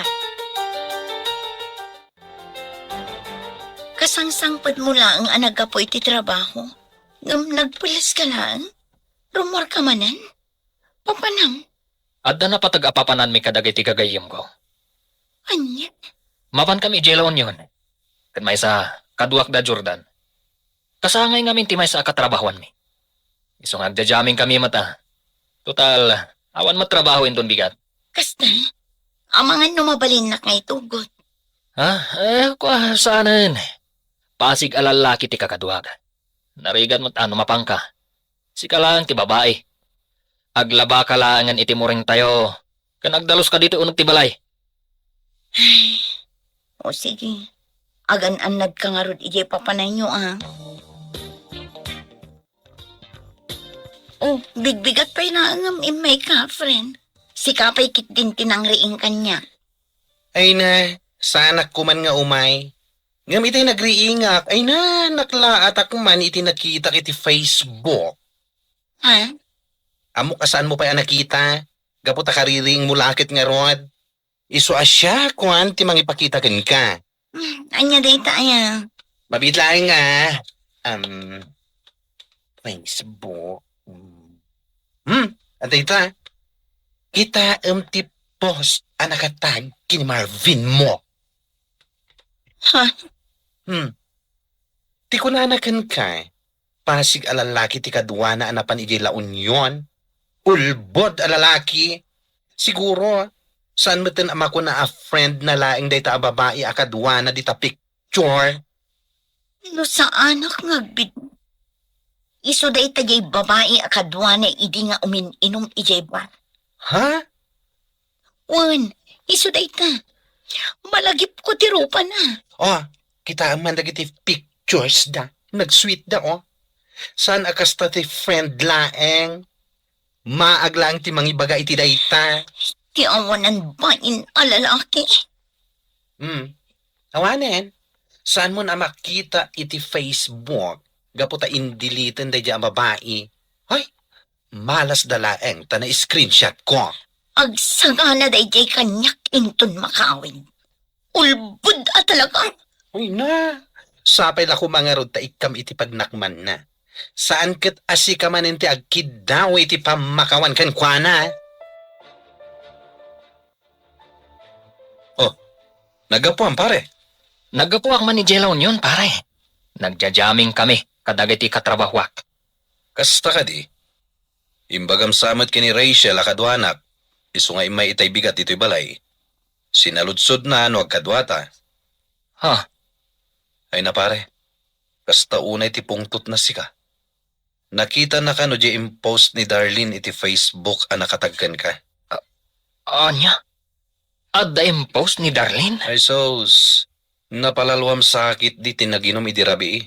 Kasangsangpad mo lang ang anagapoy ti trabaho. Ngam nagpulas ka lang. Rumor ka manan. Papanam. Adda na patag-apapanan mi kadagay ti kagayim ko. Anya? Mapan kami jelon yun. Kat may sa kaduak da Jordan. Kasangay ngamin ti may sa katrabahuan mi. Isong agdajaming kami mata. Total, awan matrabaho inton bigat. Kasta, amangan numabalin na kay tugot. Kwa saanan. Pasig alalaki ti kakaduag. Narigan mo't ano mapangka. Sika lang ti babae. Aglaba ka langan iti muring tayo. Kan agdalos ka dito unong ti balay. O sige, agan-anad ka nga rod ije papanay nyo Oh, bigbigat pa na ang imay ka, friend. Si kapay kit din tinangriing kanya. Ay na, sana kuman nga umay. Ngam itay nagriingak, ay na, naklaat ako man iti nakita kiti Facebook. Ha? Amo kasaan mo pa yung nakita? Gapot kariring mo lakit nga rod. Iso asya, kuan, ti mangipakita kan ka. Anya day tayo. Mabit lang nga. Facebook. Antay ta. Kita ti post anakatag kini Marvin mo. Ha? Ti kunanakan ka. Pasig alalaki ti kadwa na anapan iti La Union. Ulbod alalaki. Siguro, saan mo tin ama ko na a friend na laing day ta babae akadwa na di ta picture? No sa anak nga bid. Iso day tagay babae akadwa na idi nga uminom ijay bar. Ha? Wan, iso day ta. Malagip ko ti rupa na. Oh, kita man dagiti pictures da. Nag-sweet da, oh. Saan akasta ti friend laeng? Maaglang ti mangibaga iti dayta. Ti awanan bain alalaki. Awanen, saan mo na makita iti Facebook? Gaputa indilitan da ang babae. Hoy, malas dalaeng ta na screenshot ko. Agsagana day jay kanyak inton makawin. Ulbud at talaga. Uy na, sapay la ko mga rod ta ikam iti pagnakman na. Saan kat asika man iti agkid daw iti pamakawan kan kuana? Oh, nagapuan pare. Nagapuak man ni Jelaw yun, pare. Nagjajaming kami, kadagiti katrabahwak. Kasta ka di. Imbagam samad kini Rachel akadwanak. Iso nga imay itay bigat ito'y balay. Sinaludsod na ano agkadwata. Ha? Ay na pare, kasta unay ti pungtot na sika. Nakita na ka no di post ni Darlene iti Facebook a nakatagkan ka. Anya? Adda post ni Darlene? Ay sos, napalalwam sakit di tinaginom iti rabi.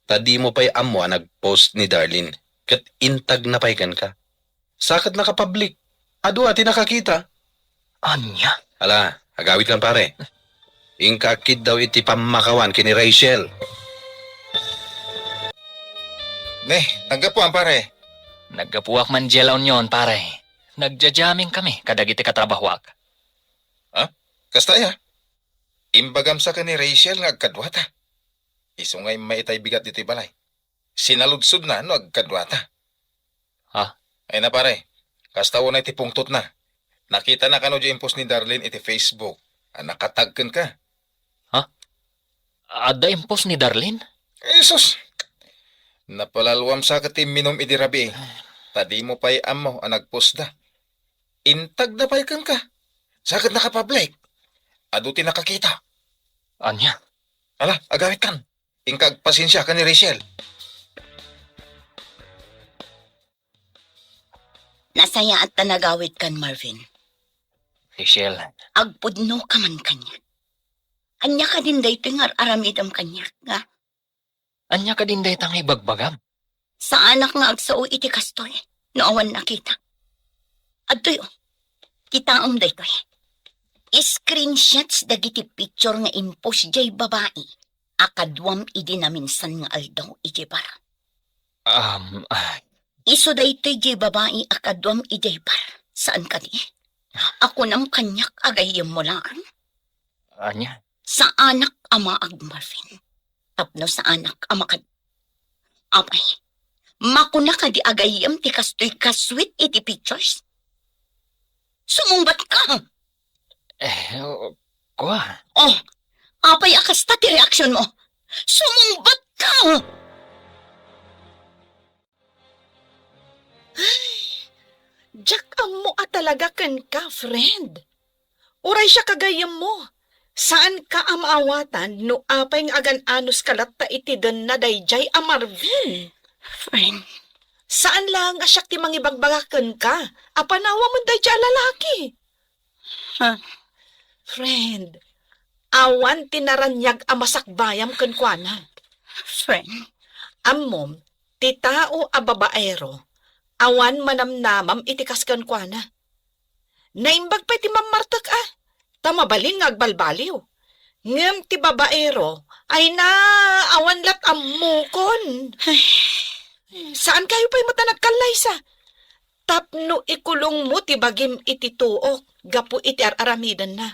Tadi mo pa'y amo a nagpost ni Darlene. Kat intag na pa'y ka. Sakat nakapublik. Ado ati nakakita. Anya? Ala, agawit kan pare. Ingkakid daw iti pamakawan kini Rachel. Nagapuan pare. Nagapuak man Jelaw yun, pare. Nagjajaming kami, kadagiti katrabahwak. Kasta ya. Imbagam sa ka ni Rachel nga agkadwata. Iso ngay maitay bigat dito'y balay. Sinaludsod na no agkadwata. Ha? Ay na pare. Kasta unay ti pungtot na. Nakita na kano di post ni Darlene iti Facebook. Nakatagkan ka. Adda post ni Darlene? Jesus! Napalalwam sa kati minom iti rabi. Tadi mo pa'y amo ang nagpost da. Intag na pa'y kang ka. Sakit nakapublic. Ado ti nakakita. Anya? Ala, agawit kan. Ingkag pasensya ka ni Rachel. Nasaya at tanagawit kan Marvin. Rachel, Agpudno ka man kanya. Anya ka din day tingar aramidam kanya nga. anya ka din daytang ibagbagam. Sa anak nga agsao iti kastoy. Noowan nakita. Adtoy kita daytoy. Screenshots dagiti picture nga impos jay babae. Akadwam idi na minsan nga aldaw iti bara. Iso daytoy jay babae akadwam ijay bar. Saan ka di? Ako nang kanyak agayim mo lang. Anya? Sa anak ama ag Marvin. Tapno sa anak ama kad. Apay. Makuna ka di agayim ti kastoy kasweet iti pictures. Sumungbat ka. Kuha. Oh, apay akasta ti reaksyon mo. Sumungbat ka. Jack mo talaga kan ka, friend. Uray siya kagayam mo. Saan ka amaawatan no apay nga agan anos kalatta iti den na dayjay a Marvin? Friend. Saan lang asyak ti mangibagbagaken ka? Apanawa mo dayjay a lalaki. Ha? Friend, awan tinaranyag a masakbayam ken kuana. Friend. Ammom, ti tao a babaero, Awan manamnamam itikas kan kwa na. Naimbag pa ti mamartak tamabalin nga agbalbaliw. Ngem ti babaero ay na awan lat ammukon. Saan kayo pa'y matanagkalay sa? Tapno ikulong mo ti bagim iti tuok, gapu iti aramidan na.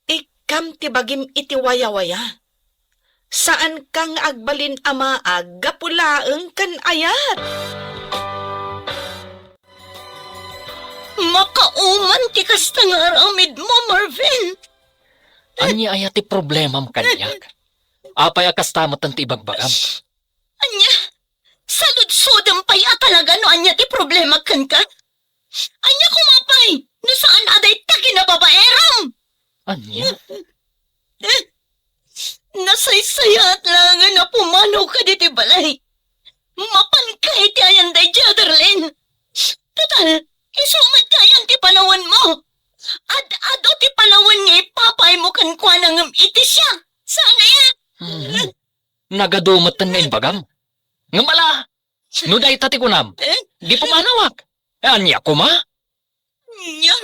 Ikam ti bagim iti waya-waya. Saan kang agbalin amaag, gapulaeng kan ayat? Makauman ti kasta nga aramid mo, Marvin. Anya ay ti problemam kanyak. Apay akastamot ang tibagbagam. Anya, salud-sudam pa'y talaga no anya ti problema kan ka. Anya kumapay, no saan aday ta kinababaeram. Anya? Nasaysayat lang na pumanaw ka di ti balay. Mapan ka iti ayan day Jaderlin. Total, isumat ka yan ti panawan mo. Ado ti panawan nga ipapay mo kan kwa nang iti siya. Sana yan. Nagadumatan nga inbagam. Ngamala! No day tati kunam. Di pumanawak. Anya kuma? Nya,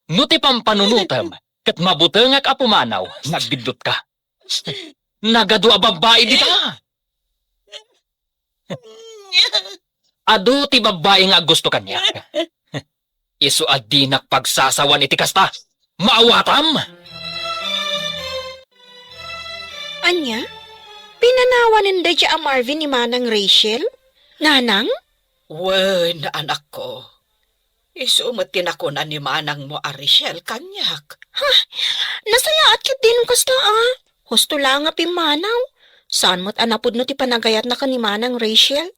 No ti pampanunutam. Kat mabuteng ak apumanaw. Nagbidot ka. Nagadu a babae di ta. nya. Ado ti babae nga gusto kanya. Isu adinak pagsasawan iti kasta. Maawatam! Anya? Pinanawanan da dya ang Marvin ni Manang Rachel? Nanang? Wen, anak ko. Isumatin ako na ni manang mo Ariel kanyak. Nasayaat kit din kasta Husto lang nga pimanaw. Saan mo't anapod no ti panagayat na ka ni Manang Rachel?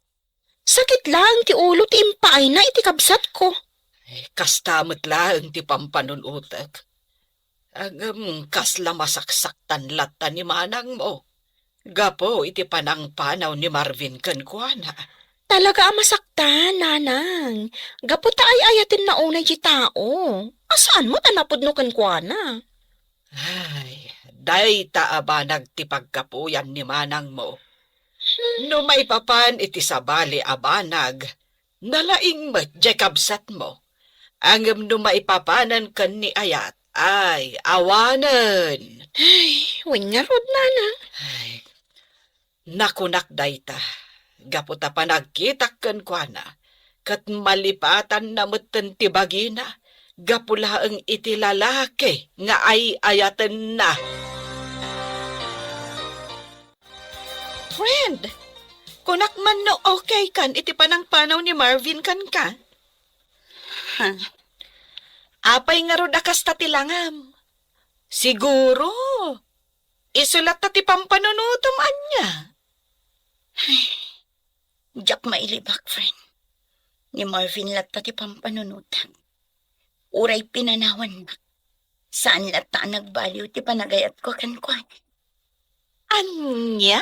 Sakit lang ti ulo ti impaay na iti kabsat ko. Kastamot lang ti pampanunutak. Agam kasla masaksaktan lata ni manang mo. Gapo iti panang panaw ni Marvin kan kuana. Talaga masaktan, nanang. Gaputa ay ayatin na unay di tao. Asaan mo't anapod no kan kuana? Ay, day taaba nagtipagkapuyan ni manang mo. No may papan iti sabali abanag, nalaing matjekabsat mo. Angam no maipapanan kan ni ayat, ay awanan. Wen nga rod, nanang. Ay, nakunak dayta, gaputa pa nagkitak kan kuana, kat malipatan na mutan ti bagina, gapulaang iti lalaki nga ay ayatan na. Friend, kunak man no okay kan iti panang panaw ni Marvin kan ka? Apay nga rod akas tatilangam. Siguro, isulat ta ti pampanunutom anya. Diyak mailibak, friend. Ni Marvin latta ti pampanunutan. Uray pinanawan na. Saan latta nagbaliw ti panagayat ko kan kwan. Anya?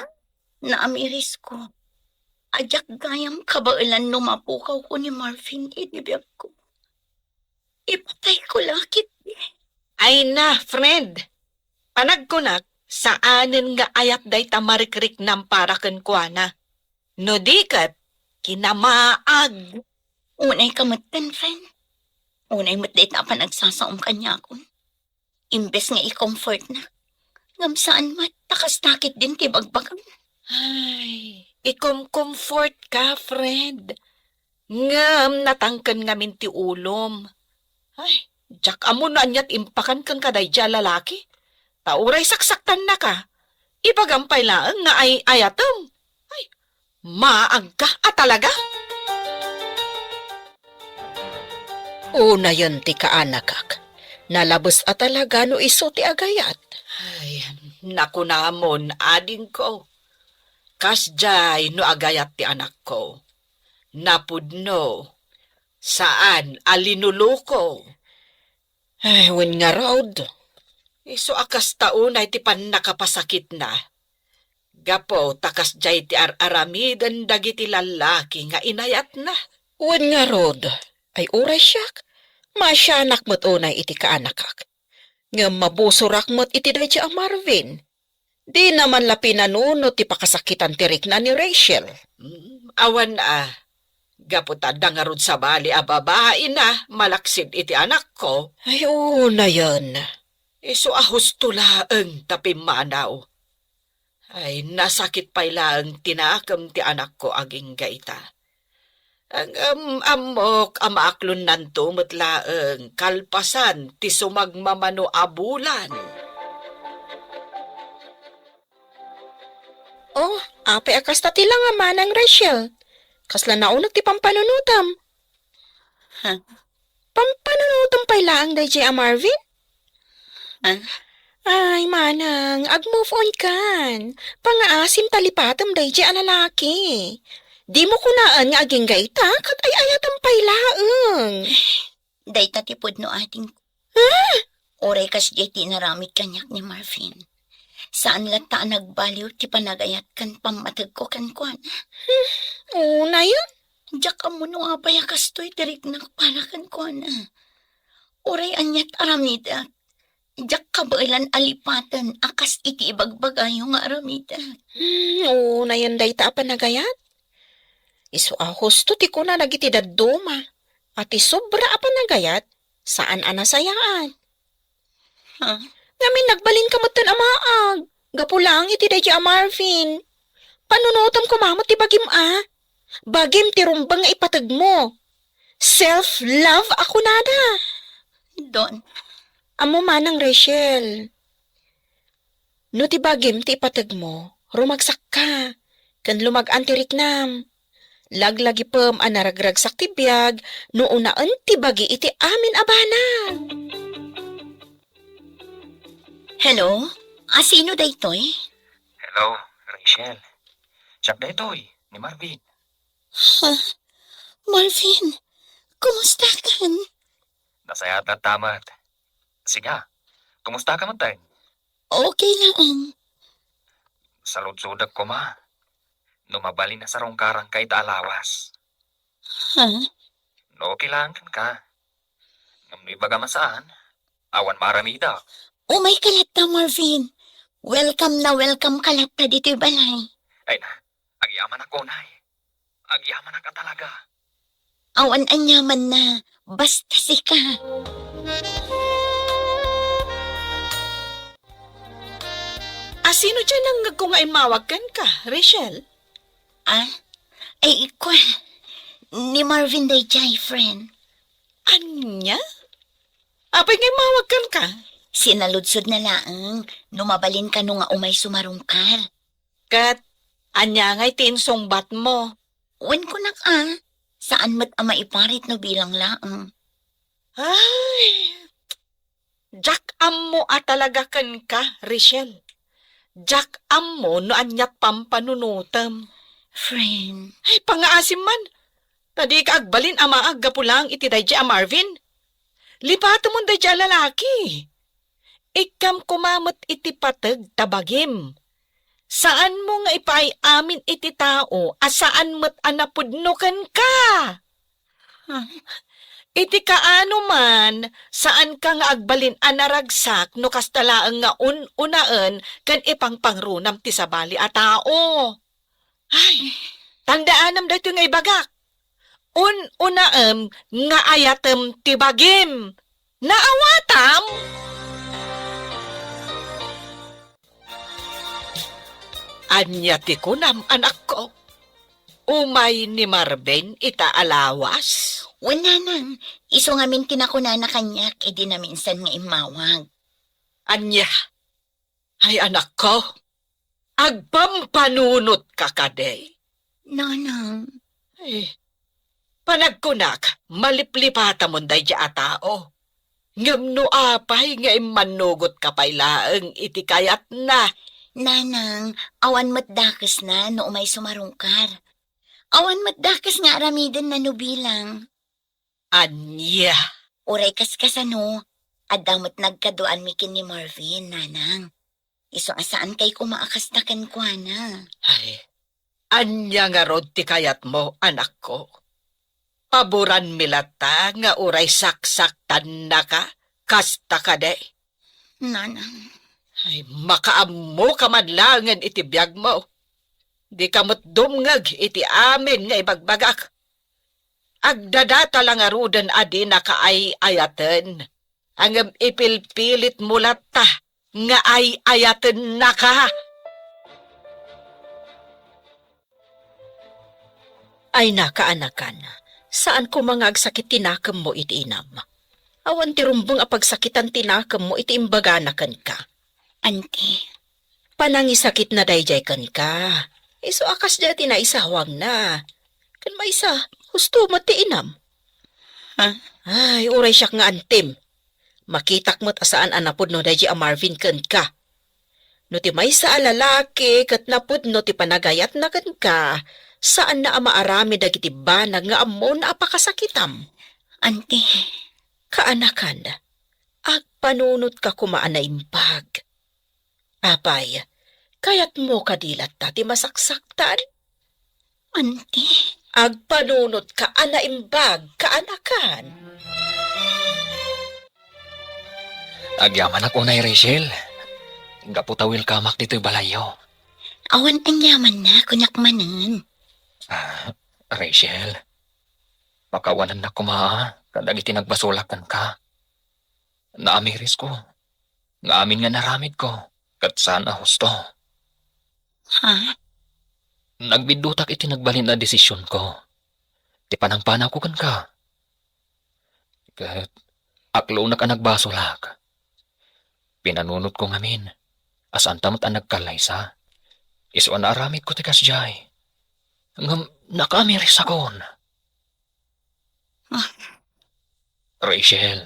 Naamiris ko. Ajak gayam kabailan numapukaw ko ni Marvin inibiyag ko. Ipatay ko lakit. Ay na, friend. Panagkunak, saanin nga ayat day tamarikrik ng parakan kuana. No dikat, kinamaag. Unay kamatan, friend. Unay matdate na pa nagsasaom kanya ako. Imbes nga i-comfort na. Ngam saan mat, takas nakit din tibagbagang. Ay, ikom-comfort ka, friend. Ngam natangkan ngamin ti ulom. Ay, jak amo na anyat impakan kang kaday dya lalaki. Tauray saksaktan na ka. Ipagampay lang nga ay ayatom. Ay, maag ka talaga. Una yun ti kaanakak. Nalabos talaga no iso ti agayat. Ay, naku namon, ading ko. Kasjay no agayat ti anak ko. Napudno. Saan alinuluko? Ay, wen nga raod. Iso akas taunay ti pan nakapasakit na. Gapo takas jay ti aramidan dagiti lalaki nga inayat na. Wen nga rod. Ay uray siyak. Masyanak mo't unay iti kaanakak. Nga mabusurak mo't iti dadya ang Marvin. Di naman la pinanuno ti pakasakitan ti Rick na ni Rachel. Awan Gaputan na nga rod sa bali a babae na malaksid iti anak ko. Ay, oo na yan. Iso ahos tulaang tapimanaw. Ay nasakit pa'y lang tinakam ti anak ko aging gaita. Ang amok amaaklon nanto matlaang kalpasan ti sumagmamano abulan. Oh, apay akas ta tila nga manang Rachel. Kasla naunag ti pampanunutam. Ha? Pampanunutam pa'y laang day a Marvin? Ha? Ay, manang, ag-move on kan. Pangaasim talipatam day a lalaki. Di mo kunaan nga aging gaita, kat ay ayatam pa'y laang. Day tatipod no ating... Oray kas jeti naramid kanyak ni Marvin. Saan lata nagbaliw ti panagayat kan pamatag ko kan kuan. Oo na yun. Diyak ka mo nung apay kastoy tirik na para kan kuan. Oray anyat aramida. Diyak ka ba ilan alipatan akas iti ibagbagay yung aramida. Oo na yun day ta panagayat. Isu ahos to ti ko na nagiti daduma. At isobra panagayat saan anasayaan. Ha? Ngamin nagbalin ka mo't amaag. Gapulang iti day a Marvin. Panunutom ko mamot ti bagim Bagim ti rumbang nga ipatag mo. Self-love ako nada. Don, Amo manang Rachel. No ti bagim ti ipatag mo, rumagsak ka. Kan lumag-an ti riknam. Laglagi pem anaragragsak ti biyag, no unaan ti bagi iti amin abanang. hello? Sino daytoy? Hello, Rachel. Siya daytoy, ni Marvin. Marvin, kumusta kan? Nasayat at tamat. Sige, kumusta ka man tayo? Okay lang. Salud-sudag ko ma. Numabali na sa rongkarang kay alawas. Ha? No, kailangan ka. Ngam ibaga masaan, awan maramida. Umay kalat na, Marvin. Welcome na welcome kalat na dito balay. Ay na, agyaman ako na eh. Agyaman ka talaga. Awan anyaman na, basta sika. Sino dyan ang kung ay mawagkan ka, Rachel? Ay ikwan. Ni Marvin day jay, friend. Anya? Apay ngay mawagkan ka? Sinaludsod na laang, numabalin ka nung nga umay sumarungkar. Kat, anya ngay tinsong bat mo. Wen ko nak saan mat ama iparit no bilang laang. Ay, Jack am mo talaga kan ka, Rachel. Jack am mo no anyat pampanunutam. Friend, Ay, pangaasim man. Tadi ka agbalin amaag gapulang iti dayja a Marvin. Lipato mo dayja lalaki. Ikam kumamot iti patag tabagim. Saan mo nga ipaay amin iti tao, saan mo't anapudnukan ka? Iti kaano man, saan ka nga agbalin anaragsak no kastalaang nga unaan kan ipang pangrunam ti sabali a tao. Ay, tandaanam dito nga ibagak. Unaam nga ayatem ti bagim. Naawatam? Anya ti kunam anak ko. Umay ni Marvin ita alawas. wala nang. Iso nga min tinakuna na kanyak, edi na minsan nga imawag. Anya, ay anak ko, agpampanunot ka kaday. Nanang, Ay, panagkunak, maliplipata mo day a tao. Ngam no apay nga imanugot ka pailaang iti kayat na. nanang, awan mat dakas na no umay sumarungkar. Awan mat dakas nga aramidan na no bilang. Anya, Uray kaskasano, adamot nagkaduan mikin ni Marvin, nanang. Iso asaan kay kumaakas na kankwana. ay, anya nga rod ti kayat mo, anak ko. Paboran milata nga uray saksaktan na ka, kasta ka de. Nanang, Ay, makaammo ka madlangan iti biyag mo. Di ka mo't dumngag iti amin nga ibagbagak. Agdadata lang arudan adi nakaay-ayaten. Ang ipilpilit mulat ta, nga ay-ayaten na ka. Ay nakaanakan, saan ko mga agsakit tinakam mo iti inam? Awan ti rumbong apagsakitan tinakam mo iti imbaganakan ka. Auntie, Panangisakit na dayjay kan ka. Iso akas dati na isawang na. Kan may isa, husto mo ti inam. Ha? Ay, uray siya nga antim. Makitak mo't asaan anapod no dayjay a Marvin kan ka. No ti may sa alalaki kat napod no ti panagayat na kan ka. Saan na amaarami dagiti banag nga amon na apakasakitam. auntie, Kaanakan, agpanunot ka kumaan na impag. Apay, kayat mo kadilat ti masaksaktan. auntie. Agpanunot ka ana imbag, kaanakan. Agyaman ako na Rachel. Gaputawil kamak dito'y balayo. Awan ang yaman na, kunyak manan. Rachel, pakawanan na kumaa, kadag itinagbasulakan ka. Naamiris ko. Nga amin nga naramid ko. Kat saan husto. Ha? Nagbidutak itinagbalin na desisyon ko. Ti panangpanaw ko kan ka. Kat aklo na ka nagbasulak. Pinanunot ko ngamin. Asan tamot ang nagkalaysa. Iso na aramid ko ti kasjay. Ngam nakaamiris akon. Rachel,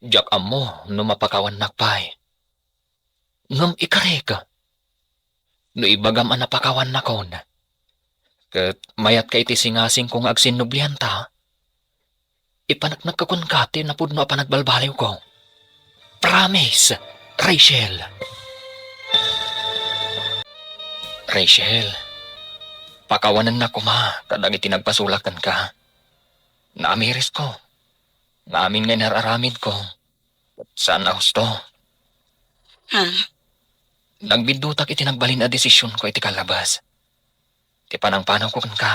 jak amo no mapakawan nakpay. Ngam ikare ka. No ibagam ang napakawan nakon. Kat mayat ka iti singasing kong agsinublihan ta. Ipanaknak ka kun kati na pudno a panagbalbaliw ko. Promise, Rachel. Rachel, pakawanan na kuma kadag itinagpasulakan ka. Naamiris ko. Naamin nga nararamid ko. Saan na husto? Ha? Nagbidutak itinagbalin na desisyon ko iti kalabas. Ti panangpanaw ko kan ka.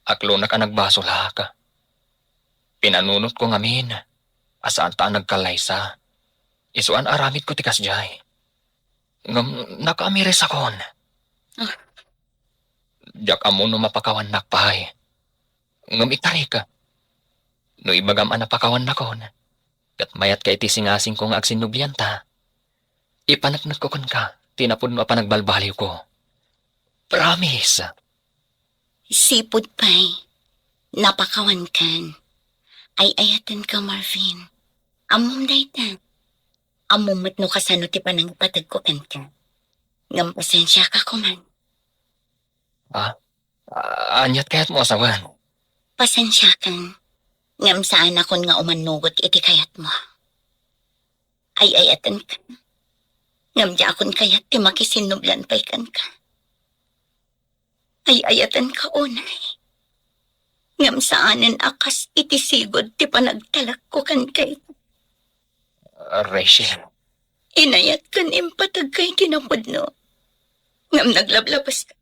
Aklo na ka nagbasulak. Pinanunot ko ngamin. Asaan ta nagkalaysa. Isuan aramid ko ti kasjay. Ngam nakaamiris akon. Diyak amo no mapakawan nakpay. Ngam itari ka. No ibagam ang napakawan nakon. Kat mayat ka iti singasing kong agsinublian ta. Ipanaknak ko kun ka. Tinapod mo pa nagbalbaliw ko. Promise. Sipod pa'y. Napakawan kan. Ay ayatan ka, Marvin. Amom dayta. Amumot no kasano ti panang patag ko kan ka. Ngam pasensya ka kuman. Anyat kayat mo asawan. Pasensya kan. Ngam saan akon nga umanugot iti kayat mo. Ay ayatan ka. Ngam di akon kayat ti makisinublan pa'y kan ka. Ay ayatan ka unay. Ngam saanen akas iti sigod ti panagtalak ko kan kay. Rachel. Inayat kan impatag kay tinapod no. Ngam naglablabas ka.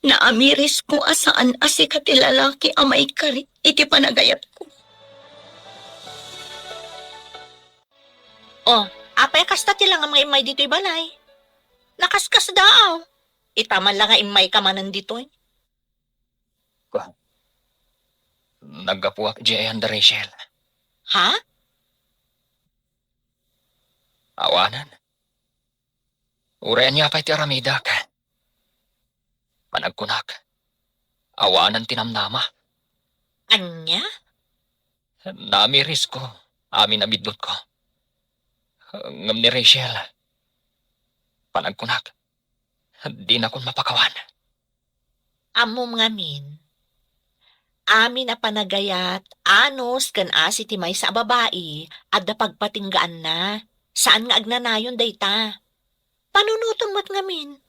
Naamiris ko asaan asi ka ti lalaki amay kari iti panagayat ko. Oh, apay kasta ti lang ang mga imay dito'y balay. Nakaskas daaw. Itaman lang nga imay ka manan dito'y. Naggapuak di ayan da Rachel. Ha? Awanan. Urayan niya pa'y ti aramida ka. Panagkunak. Awanan tinamnama. Anya? Naamiris ko. Amin abidlot ko. Ngam ni Rachel. Panagkunak. Di na kon mapakawan. Amom ngamin. Amin na panagayat, anos kan asi ti may sa babae, at pagpatinggaan na. Saan nga agnanayon dayta? Panunutom mo't ngamin.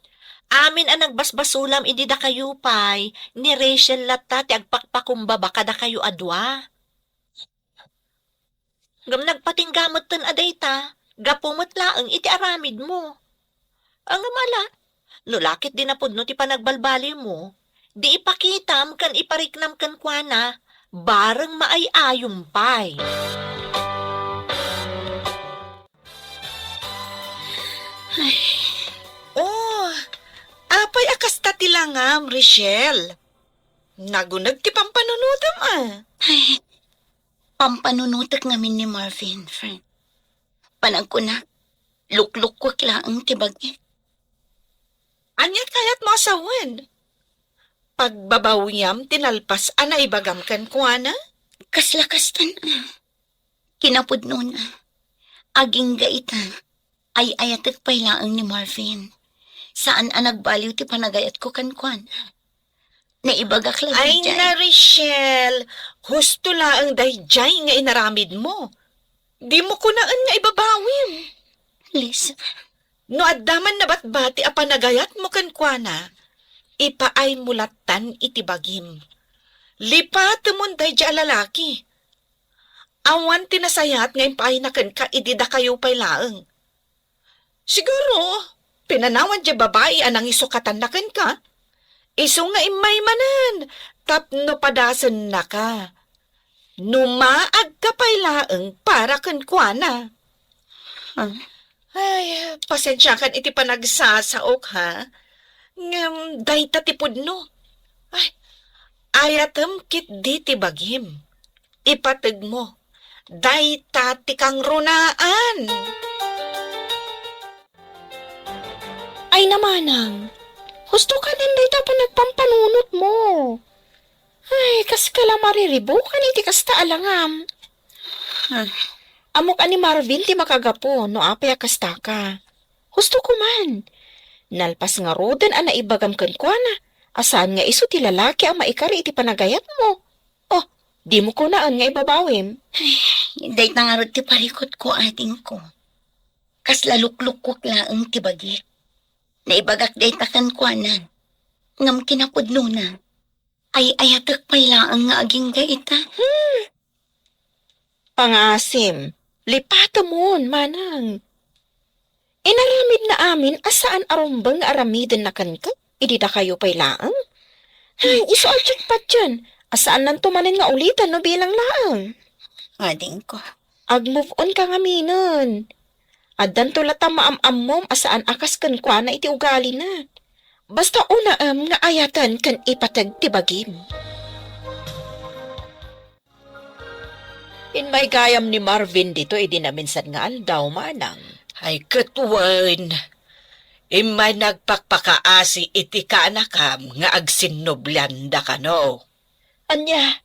Amin ang nagbasbasulam idi da kayo pay, ni Rachel lata ti agpakpakumbaba kada kayo adwa. Gam nagpatinggamot tan adayta, gapumot laeng iti aramid mo. Ang amala, nulakit din na pudno ti panagbalbali mo, Di ipakitam kan ipariknam kan kuana, bareng maay-ayumpay. Oh, apay akas ta tilangam, Richelle. Nagunag ti pampanunutam Ay, pampanunutak ngamin ni Marvin, friend. Panag ko na, lukluk-kwak laang tibagi. Anyat kayat mo asawan. Pagbabawiyam, tinalpas, ibagam kan kuana? Kaslakastan kinapudno na. Aging gaita, ay ayatek pay laang ni Marvin. Saan nagbaliw ti panagayat ko kan kuan. Naibagak lang Ay dyan. na, Richelle. Husto laang dayjay nga inaramid mo. Di mo kunaan nga ibabawim. Lisa, No addaman na batbati a panagayat mo kan kuana, ipaay mulatan iti bagim. Lipat mon dayjay a lalaki. Awan tinasayat nga ipaay na kan ka idida kayo pay laang. Siguro, pinanawan dya babae anang isukatan na kan ka. Iso nga imay manan, tapno padasan na ka. Numaag ka pay laang para kan kuana. Ay, pasensya kan iti panagsasaok ha. Ngam, dayta tipod no. Ay, ayatem kit di ti bagim. Ipatag mo. Dayta ti kang runaan. Ay namanang, husto ka din dito pa nagpampanunot mo. Ay, kas ka lang mariribo ka iti kasta alangam. Amok ani Marvin ti makagapo no apay kasta ka. Husto ko man. Nalpas nga roden naibagam kan kuana. Asaan nga iso ti lalaki ang maikari iti panagayat mo. Oh, di mo ko naan nga ibabawim. day tangarot ti parikot ko ating ko. Kas lalukluk-kwak laang ti bagi. Naibagak day takan kuanan. Ngam kinapudno na. Ay ayatek pay laang nga aging gaita. Pangasim, lipata mon, manang. Inaramid na amin asaan arumbang aramidin na kanka, idida kayo pay laang. Ay, iso adyan pa dyan, asaan nang tumanin nga ulitan no bilang laang. Ading ko. Ag-move on ka nga minon. Adan tulata maam-am mom asaan akas kan kwa na iti ugali na. Basta una nga ayatan kan ipatag tibagim. In may gayam ni Marvin dito, naminsan nga aldaw manang. Ay katuwan. Imay nagpakpakaasi iti kaanakam nga agsinublanda ka no. Anya,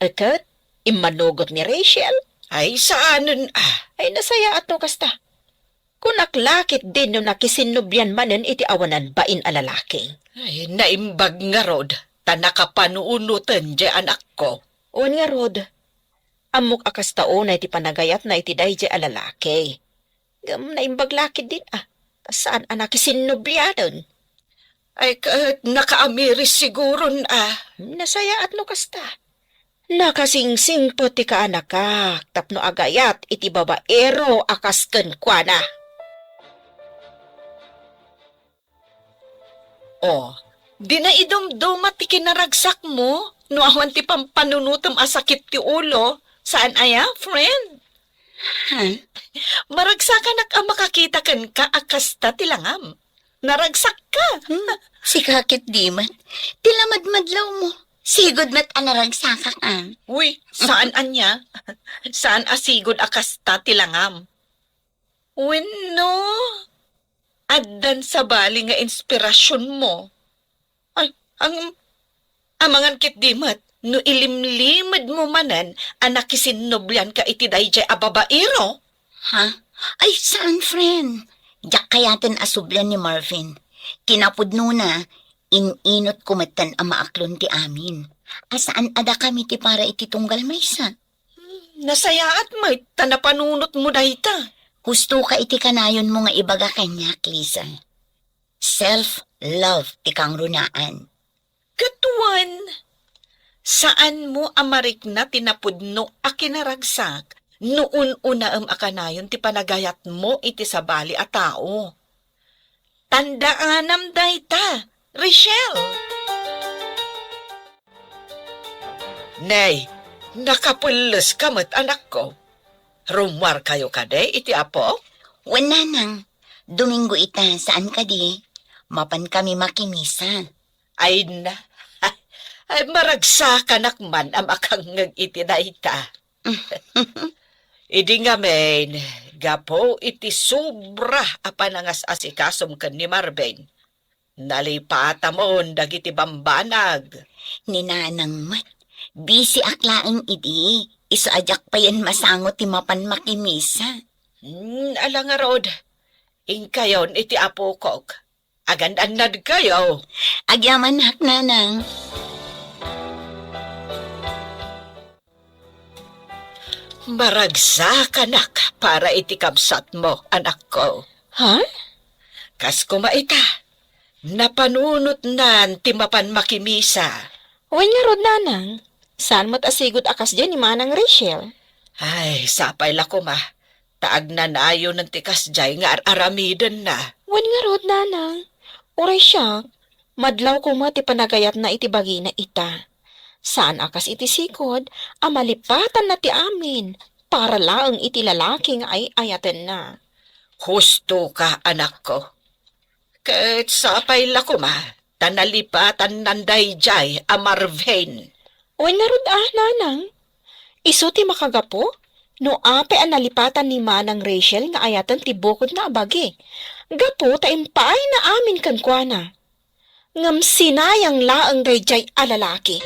akat, imanugot ni Rachel, Ay saanon ay nasaya at no kasta. Kung naklakit din no nakisinubyan manen iti awanan bain alalaki. Ay naimbag nga rod. Tanakapanuunutan di anak ko. Uwan nga rod, amok akas taon na iti panagayat na iti day alalaki. Gam na imbaglakid din Saan anak isinubyanon? Ay kahit nakaamiris siguro Nasaya at no kasta. Nakasingsing po ti ka anak ka, tapno agayat iti babaero akas ken kuana. Oh, di na idumduma ti kinaragsak mo. No awan ti pampanunutom asakit ti ulo. Saan aya, friend? Maragsakan ang makakita kan ka akasta tilangam. Naragsak ka. Si kakit di man. Tilamadmadlaw mo. Sigod mat anaragsakak Uy, saan anya? Saan asigod akasta tilangam? Wenno. Addan sa bali nga inspirasyon mo. Ay, ang amangan kit di mat. No ilimlimad mo manan, anak isinublan ka iti dayjay a babaero. Ha? Ay, saan, friend? Diyak kayatin asublan ni Marvin. Kinapudno na, ininot kumatan ang maaklon ti amin. Asaan ada kami ti para iti tunggal maysa? Nasayaat may tanapanunot mo dayta. Husto ka iti kanayon mo nga ibaga kanya, Lisa. Self-love ti kang runaan. Katuan, saan mo amarik na tinapudno a kinaragsak? Noon una akanayon ti panagayat mo iti sabali a tao. Tandaanam dayta, Richelle. Nay, nakapulos kamot anak ko. Rumwar kayo kade, iti apo? Wala nang. Domingo ita, saan ka di? Mapan kami makimisa. Ay na. Ay maragsa kanakman am akang iti na ita. Idi nga men, gapo iti sobra apanangas asikasom kan ni Marvin. Nalipata mo dagiti bambanag. Ninanang mat. Busy aklaang idi. Isaajak pa yan masangot ti mapan makimisa. Ala nga rod, kayon iti apo kog. Agan-anad kayo. Agyaman hak nanang. Maragsa kanak para iti kabsat mo, anak ko. Ha? Kas kumaita, napanunot nan ti mapan makimisa. Uy nga rod nanang. Saan mo't asigot akas dyan ni Manang Rachel? Ay, sapay la ko ma. Taag na nayo ng tikas jay nga aramidan na. Uy nga rod nanang. Uray siya. Madlaw ko mo ti panagayat na iti bagi na ita. Saan akas iti sikod, amalipatan na ti amin. Para laang iti lalaki nga ay ayaten na. Husto ka, anak ko. Kahit sapay la ko ma. Tanalipatan nanday jay amarvain. Uy nga rod nanang. Isu ti makagapo? No ape ang nalipatan ni Manang Rachel nga ayatan ti bukod na abagi. Gapo ta impaay na amin kankwana. Ngam sinayang laang dayjay alalaki.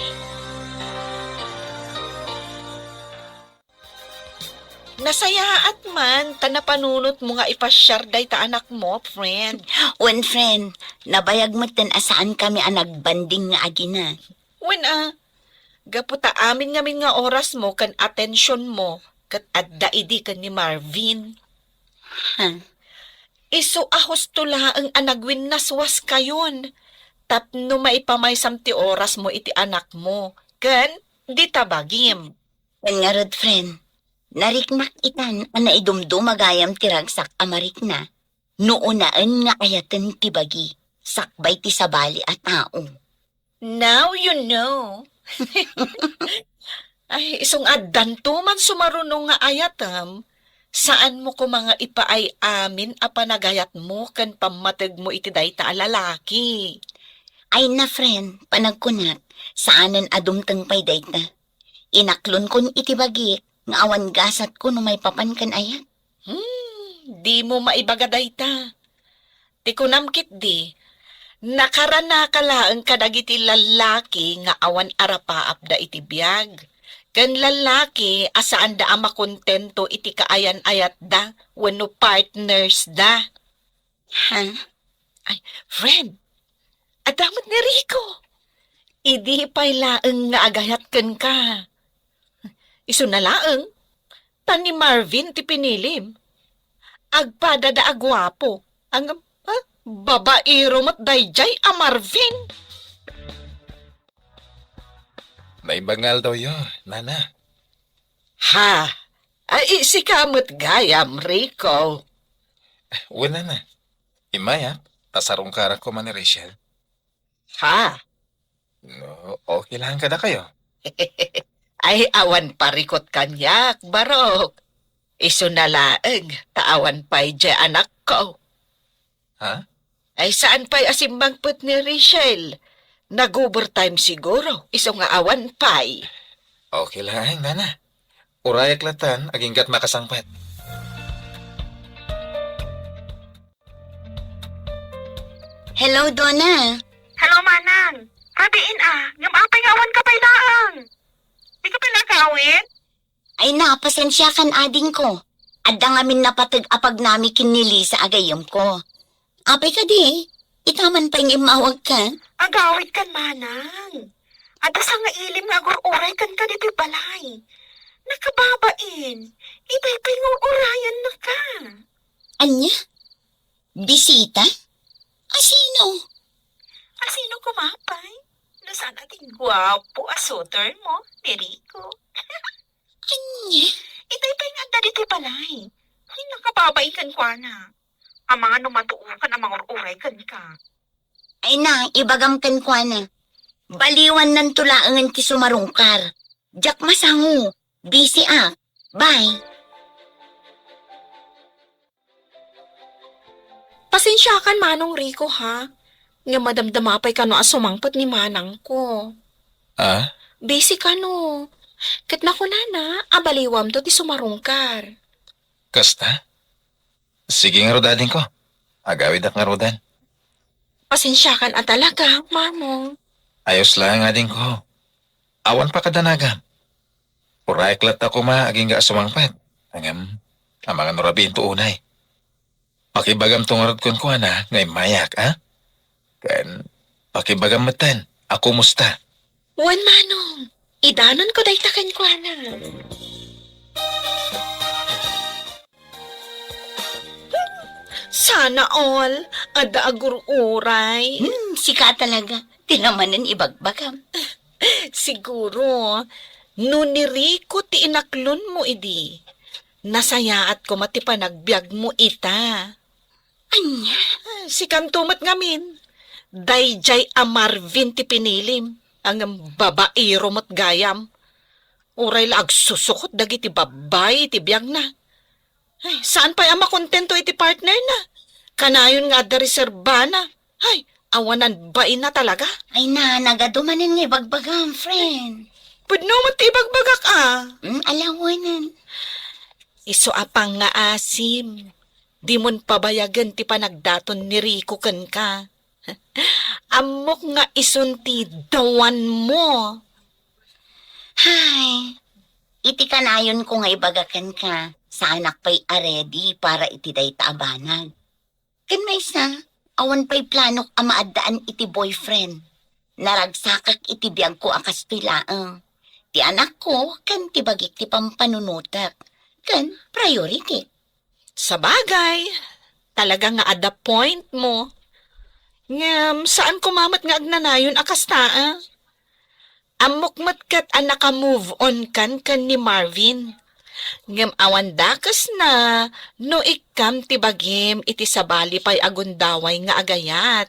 Nasayaat man, tanapanunot mo nga ipasyar day ta anak mo, friend. Wen friend, nabayag mo tan asaan kami ang nagbanding nga agina. Gaputa amin nga oras mo kan atensyon mo kat adda idi kan ni Marvin. Ha? Isu ahos tula ang anagwin naswas kayon. Tapno maipamaysam ti oras mo iti anak mo. Kan, di tabagim. Wen nga rod friend, narikmak itan ang naidumdum magayam tiragsak amarik na. Noonaan nga ayatan ti bagi, sakbay ti sabali at tao. Now you know. Ay, isong addan to man sumarunong nga ayatam. Saan mo ko mga ipaay amin a panagayat mo kan pamatag mo iti dayta a lalaki? Ay na friend, panagkunat, saanan adumtang pay dayta. Inaklon kon iti bagi, nga awan gasat ko no may papan kan ayat. Di mo maibaga dayta. Ti kunamkit di, nakarana ka laang kadagiti lalaki nga awan arapaap da iti biyag. Kan lalaki asaan da ama kontento iti kaayan-ayat da wenno partners da. Ha? Ay, friend, adamot ni Rico. Idi pa'y laeng nga agayat ken ka. Isu na laeng, tan ni Marvin ti pinilim. Agpada da agwapo, ang babaero mat dayjay a Marvin. Naibangal daw yun, nana. Ha? Ay, sikamot gayam, Rico. Wala na. Imaya, pasarong karak ko man ni Rachel. Ha? No, okay lang ka na kayo. Ay, awan parikot kanyak, barok. Isu na laeng, taawan pa'y dya anak ko. Ha? Ay, saan pa'y asimbangpot ni Rachel? Nag-overtime siguro, iso nga awan pa'y. Okay lang, nana. Urayak latan, aginggat makasangpat. Hello, Donna. Hello, Manang. Rabiin ngam apay awan ka pa'y laang. Di ka pala kawin? Ay na, pasensya kan ading ko. Adda ngamin napatag apag nami kinili sa agayom ko. Apay ka di, itaman pa yung imawag ka. Agawit kan, Manang. Ada sa nga ilim nga agur-uray kan ka dito balay. Nakababain. Ibay-bay nga urayan na ka. Anya? Bisita? Asino? Asino kumapay? Nasaan ating gwapo asoter mo, ni Rico? Anya? Ibay-bay nga da dito balay. Ay, nakababay kan kwa na. Ang mga numatuukan ang mga uray kan ka. Ay na, ibagam kan kwa na. Baliwan ng tulaangan ti sumarungkar. Jak masangu. Busy ak. Bye. Pasensya kan Manong Rico ha. Nga madamdamapay ka no asumangpot ni Manang ko. Ah? Busy ka no. Kat na ko na, abaliwam to ti sumarungkar. Kasta? Sige nga rodadin ko. Agawid ak nga rodan. Pasensya kan talaga, Manong. Ayos lang nga din ko. Awan pa kadanagam. Puraiklat ako aging ga sumangpat. Ang mga nurabin to unay. Pakibagam tungarod kon ko na ngay mayak, ha? Kan, pakibagam matan. Ako musta? Wan Manong, idanon ko day takan ko na. Sana all, ada agur uray. Sika talaga. Tinamanan ibagbagam. Siguro, no niriko ti inaklon mo idi. Nasayaat ko mati panagbiag mo ita. Anya? Si kantumat ngamin. Dayjay a Marvin ti pinilim. Ang babairo mo't gayam. Uray la agsusukot dagiti babay ti biag na. Ay, saan pa ama kontento iti partner na? Kanayon nga da reserba na. Ay, awanan ba na talaga? Ay na, nagadumanin nga ibagbagam, friend. Pudno mo ti bagbagak Alawanan. Iso apang nga asim. Di mon pabayagan ti panagdaton ni Rico ken ka. Amok nga isun ti dawan mo. Hay, iti kanayon ko nga ibagakan ka. Sa anak pa'y aredy para iti day taabanag. Kan may sa, awan pa'y planok amaadaan iti boyfriend. Naragsakak iti biyag ko akas pilaang. Ti anak ko, kan ti bagik ti pampanunutak. Kan priority. Sa bagay, talaga nga ada point mo. Ngam, saan kumamat nga agnanayon akas taa? Amok matkat ang naka-move on kan ni Marvin. Ngam awan dakas na, no ikam ti bagim iti sabali pa'y agundaway nga agayat.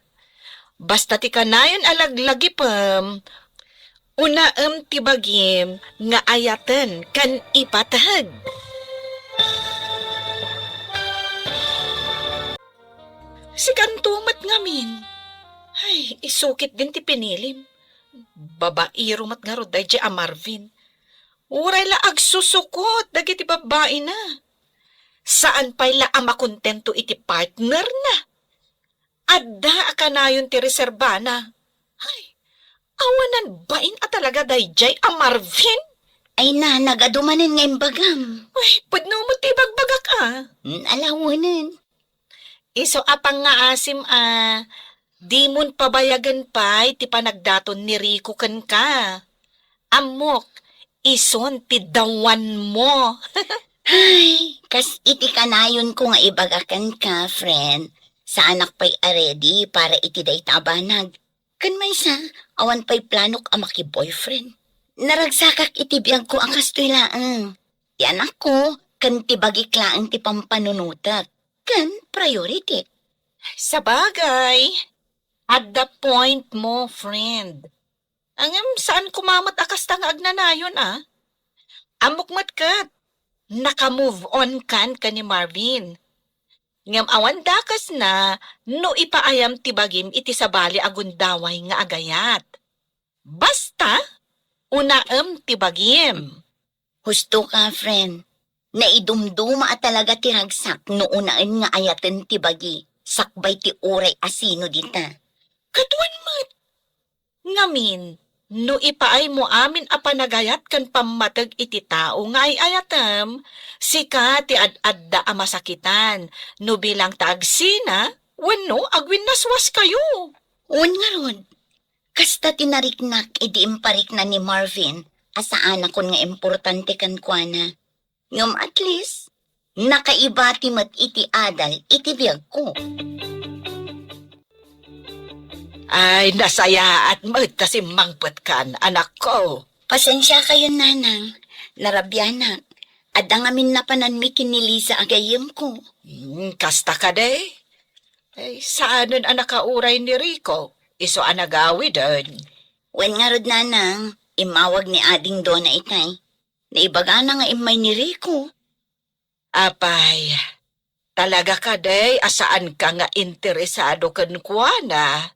Basta ti kanayon alaglagi pam, unaem ti bagim nga ayaten kan ipatahag. Si kantumat ngamin. Ay, isukit din ti pinilim. Babairo mat nga roday di a Marvin. Uray la agsusukot, dagiti babae na. Saan pa'y la makontento iti partner na? Adda akanayon ti reserba na. Ay, awanan bain a talaga dayjay a Marvin? Ay na, nagadumanin nga imbagam. Ay, pudno mo ti bagbagak Alawanan. Iso apang nga asim di mon pabayagan pa iti panagdaton ni Rico ken ka. Amok, ison ti dawan mo. Ay, kas iti kanayon ko nga ibagakan ka, friend. Sa anak pa'y aredy para iti day tabanag. Kan may sa, awan pa'y planok ang maki-boyfriend. Naragsakak iti biyag ko ang kastoylaang. Ti anak ko, kan ti bagiklaan ti pampanunutak. Kan priority. Sa bagay, at the point mo, friend. Angam, saan kumamat akas tang agnanayon Amok matkat, naka-move on kan ni Marvin. Ngam awan dakas na, no ipaayam tibagim iti sabali agundaway nga agayat. Basta, unaem tibagim. Husto ka, friend. Naidumduma at talaga tiragsak no unaan nga ayaten ti bagi. Sakbay ti uray asino dita. Katuan mat. Ngamin, no ipaay mo amin a panagayat kan pamatag iti tao nga ay ayatam, sika ti ad-adda a masakitan, no bilang taagsina, wano agwin naswas kayo. Un nga ron. Kasta tinariknak edi imparik na ni Marvin asaan akon nga importante kan kuana. Ngam at least, nakaibati mat iti adal iti biyag ko. Ay, nasayaat mo si mangpot kan, anak ko. Pasensya kayo, nanang. Narabyanak. Adang amin na pananmi kinilisa agayim ko. Kasta ka de. Ay, saanon anak kauray ni Rico? Iso anagawi doon. Wen nga rod, nanang. Imawag ni Ading Dona itay. Naibaga na nga imay ni Rico. Apay, talaga ka day, asaan ka nga interesado kan kuana?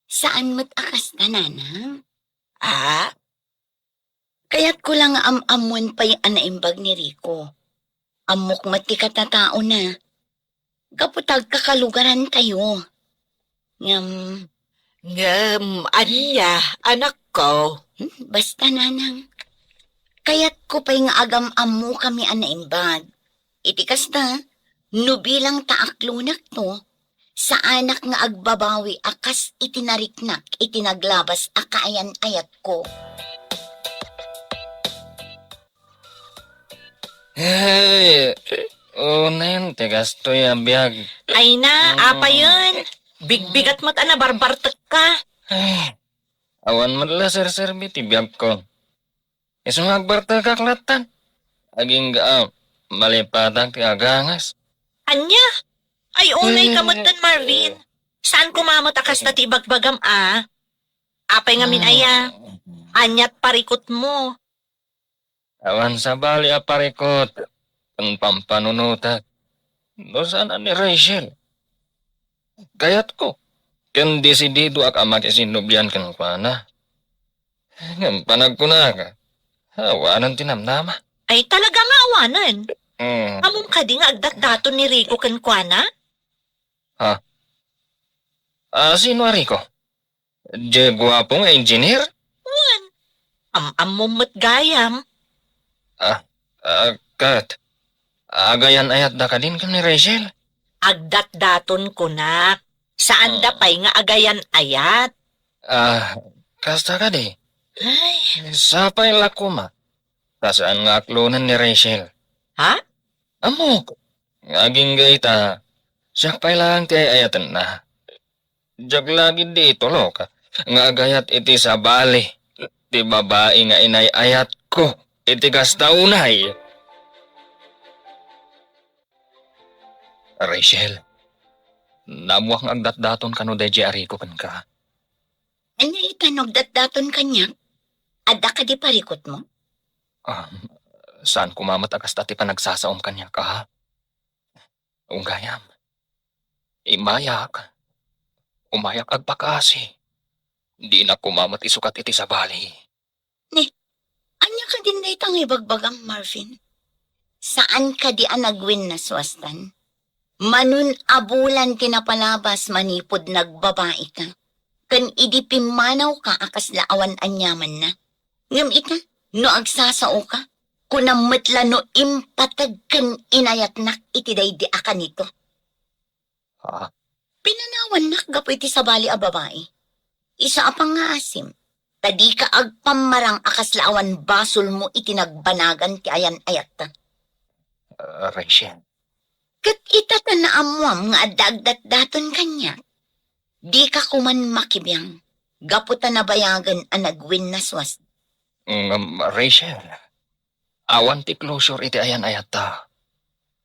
Saan mo't akas ka, nanang? Ah, Kaya't ko lang nga amamon pa'y anaimbag ni Rico. Amok mati katatao na. Kaputag kakalugaran tayo. Ngam, anya, anak ko. basta nanang. Kaya't ko pa'y nga agam-amu kami anaimbag. Itikas na, nubilang taaklunak to, sa anak nga agbabawi akas itinariknak, itinaglabas akaayan ayat ko. Hey, unen, tigas to yung biyag. Ay na, apa yun? Bigbigat mo't ana, barbartek ka. Ay, awan madala sir-serbi ti biyag ko. Isang agbarta kaklatan. Aging malipatang ti agangas. Anya? Ay, unay kamutan, Marvin. Saan kumamot akas na tibagbagam, Apay nga min aya. Anyat parikot mo. Awan sa bali aparikot. Ang pampanunutat. No sana ni Rachel. Kayat ko. Ken desidido ak amat isinubyan kan kuana. Ngam panag ko na ka. Awanan tinamnama. Ay, talaga nga awanan. Hmm. Among ka di nga agdat-dato ni Rico kankwana? Sino Rico? Je guwapong engineer? Amom mo't gayam. Kat. Agayan ayat da ka din kan ni Rachel. Agdat-daton ko na. Saan da pa'y nga agayan ayat? Kasta ka di. Ay, Sapay lakuma. Kasaan nga aklunan ni Rachel. ha? Amok. Ngaging gaita. Siya pa'y lang ti ayatan na. Diyak lagi di tulo ka. Nga agayat iti sa bali. Ti babae nga inay ayat ko. Iti kasta unay. Rachel. Namuak nga agdat-daton kano deje ariko kan ka. Ano itanog datdaton kanya? Ada ka di parikot mo? Saan kumamat akas dati pa nagsasaom kanya ka ha? Unggayam. Imayak. Umayak agpakasi. Di na kumamat isukat iti sa bali. Anya ka din na itang ibagbagang, Marvin? Saan ka di anagwin na swastan? Manun abulan kinapalabas manipod nagbabae ka. Kan idi pimanaw ka akas laawan anyaman na. Ngam ita, no agsasao ka, kunamatla no impatag kan inayatnak itiday di akan nito. Ha? Pinanawan nak gapo iti sa bali a babae. Isa apang nga asim. Tadi ka agpamarang akas laawan basol mo itinagbanagan ti ayan ayat. Rachel. Kat itata na amuam nga adagdat daton kanya. Di ka kuman makibiyang. Gaputa na bayagan ang nagwin na swas. Rachel. Awan ti closure iti ayan ayata.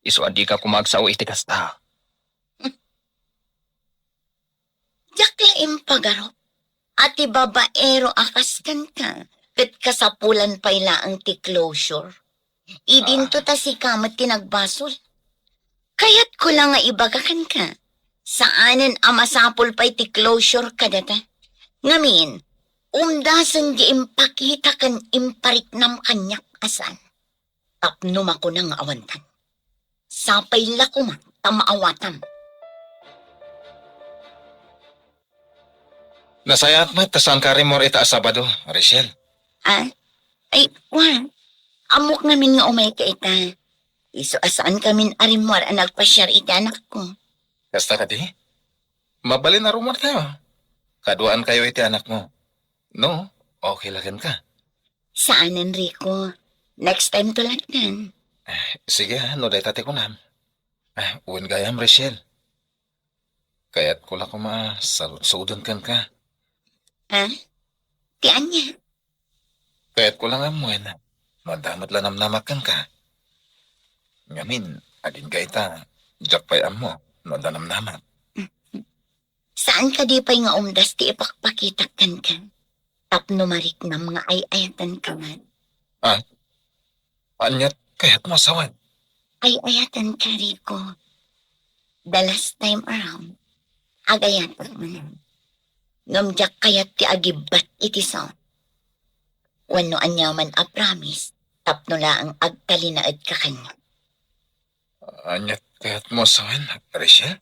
Iso adi ka kumagsaw iti kasta. Jakla impagaro. Ati babaero akaskan ka. Kat kasapulan payla ang ti closure. Idinto ta si kamat tinagbasol. Kaya't ko lang nga ibagakan ka. Saanan amasapol pa'y ti closure ka data. Ngamin, umdasan di impakita kan impariknam kanyak asan. Tapnum ako nang awantan. Sapay lakuma tamaawatan. Nasayat mo, tasan ka rin mo ita Sabado, Rachel. Ay, amok namin nga umay ka ita. Iso asaan kamin arimwar ang nagpasyar ita anak ko. Kasta ka di? Mabali na rumor tayo. Kaduaan kayo iti anak mo. No, okay lagan ka. Saan, Enrico? Next time tulad nan. Sige, no day tate ko nam. Uwin gayam, Rachel. Kaya't ko lang sudan kan ka. Tiyan niya. Kaya't ko lang amuin. Madamat lang namnamakan ka. Ngamin, aging gaita. Diyak pa'y amo. No danamnamat. Saan ka di pa'y nga umdas ti ipakpakitak kan ka? tapno marik na mga ay-ayatan ka man. Anyat kaya't masawan. Ay-ayatan ka, Rico. The last time around, agayatan mo na. Ngamjak kayat ti agibat iti so. Wano anyaman a promise, tapno laang agtalinaad ka kanya. Anyat kaya't masawan, Rachel?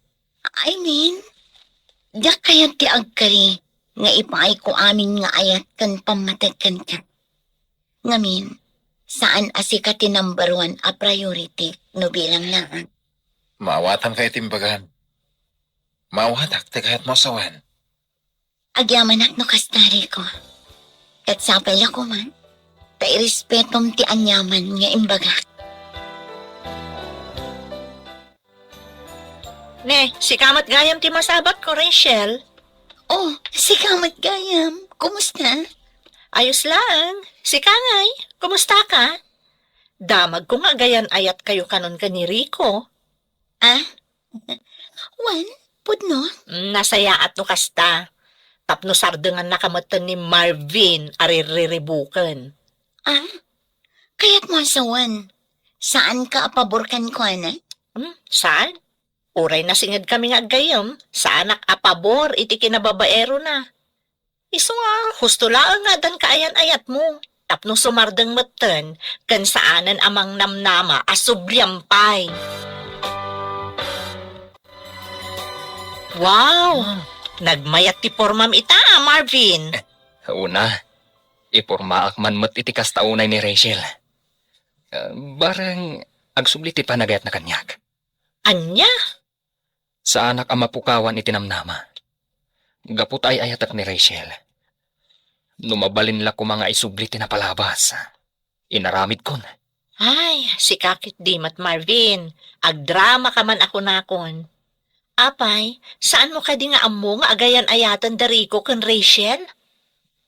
I mean, jak kayat ti agkari, nga ipaay ko amin nga ayat kan pamatagkan ka. Ngamin, saan asika ti number 1 a priority no bilang lang. Maawatan kayo timbagan. Maawatak ti kaya't masawan. Agyamanak no kastari ko. Katsapay ko man, ta irespetom ti anyaman nga imbaga. Ne, si kamat gayam ti masabat ko, Rachel. Oh, si Kamat Gayam, kumusta? Ayos lang. Si Kangay, kumusta ka? Damag ko nga gayan ayat kayo kanon ka ni Rico. Ah? Wan, pudno? Nasaya at no kasta. Tapno sardengan nakamatan ni Marvin aririribukan. Ah? Kaya't mo sa Wan, saan ka apaborkan ko, ana? Saan? Uray na singad kami nga gayam. Sa anak apabor, iti kinababaero na. Iso nga, husto lang nga dan kaayan-ayat mo. Tapno sumardang matan, kan saanan amang namnama asublyampay. Wow! Nagmayat ti pormam ita, Marvin. Una, ipormaak man mo't iti kastaunay ni Rachel. Barang agsubli ti panagayat na kanyak. Anya? Sa anak ang mapukawan itinamnama. Gapot ay ayatak ni Rachel. Numabalin la ko mga isubli tinapalabas. Inaramid kon. Ay, si kakit Dim at Marvin. Agdrama ka man ako nakon. Apay, saan mo ka di nga amo nga agayan ayatan dari ko kan Rachel?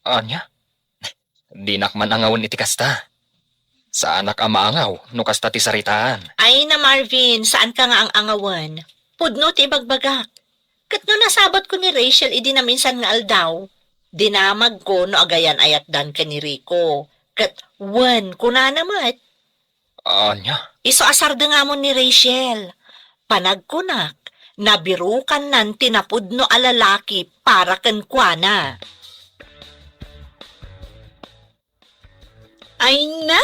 Anya? Dinak man angawon iti kasta. Sa anak ang maangaw, no kasta ti saritaan. Ay na Marvin, saan ka nga ang angawan? Pudno ti bagbagak. Kat no nasabat ko ni Rachel, idi na minsan nga aldaw. Dinamag ko no agayan ayat dan ka ni Rico. Kat wan ko na namat. Anya? Iso asar da nga mo ni Rachel. Panagkunak, nabirukan nan tinapudno alalaki para kan kuana. Ay na,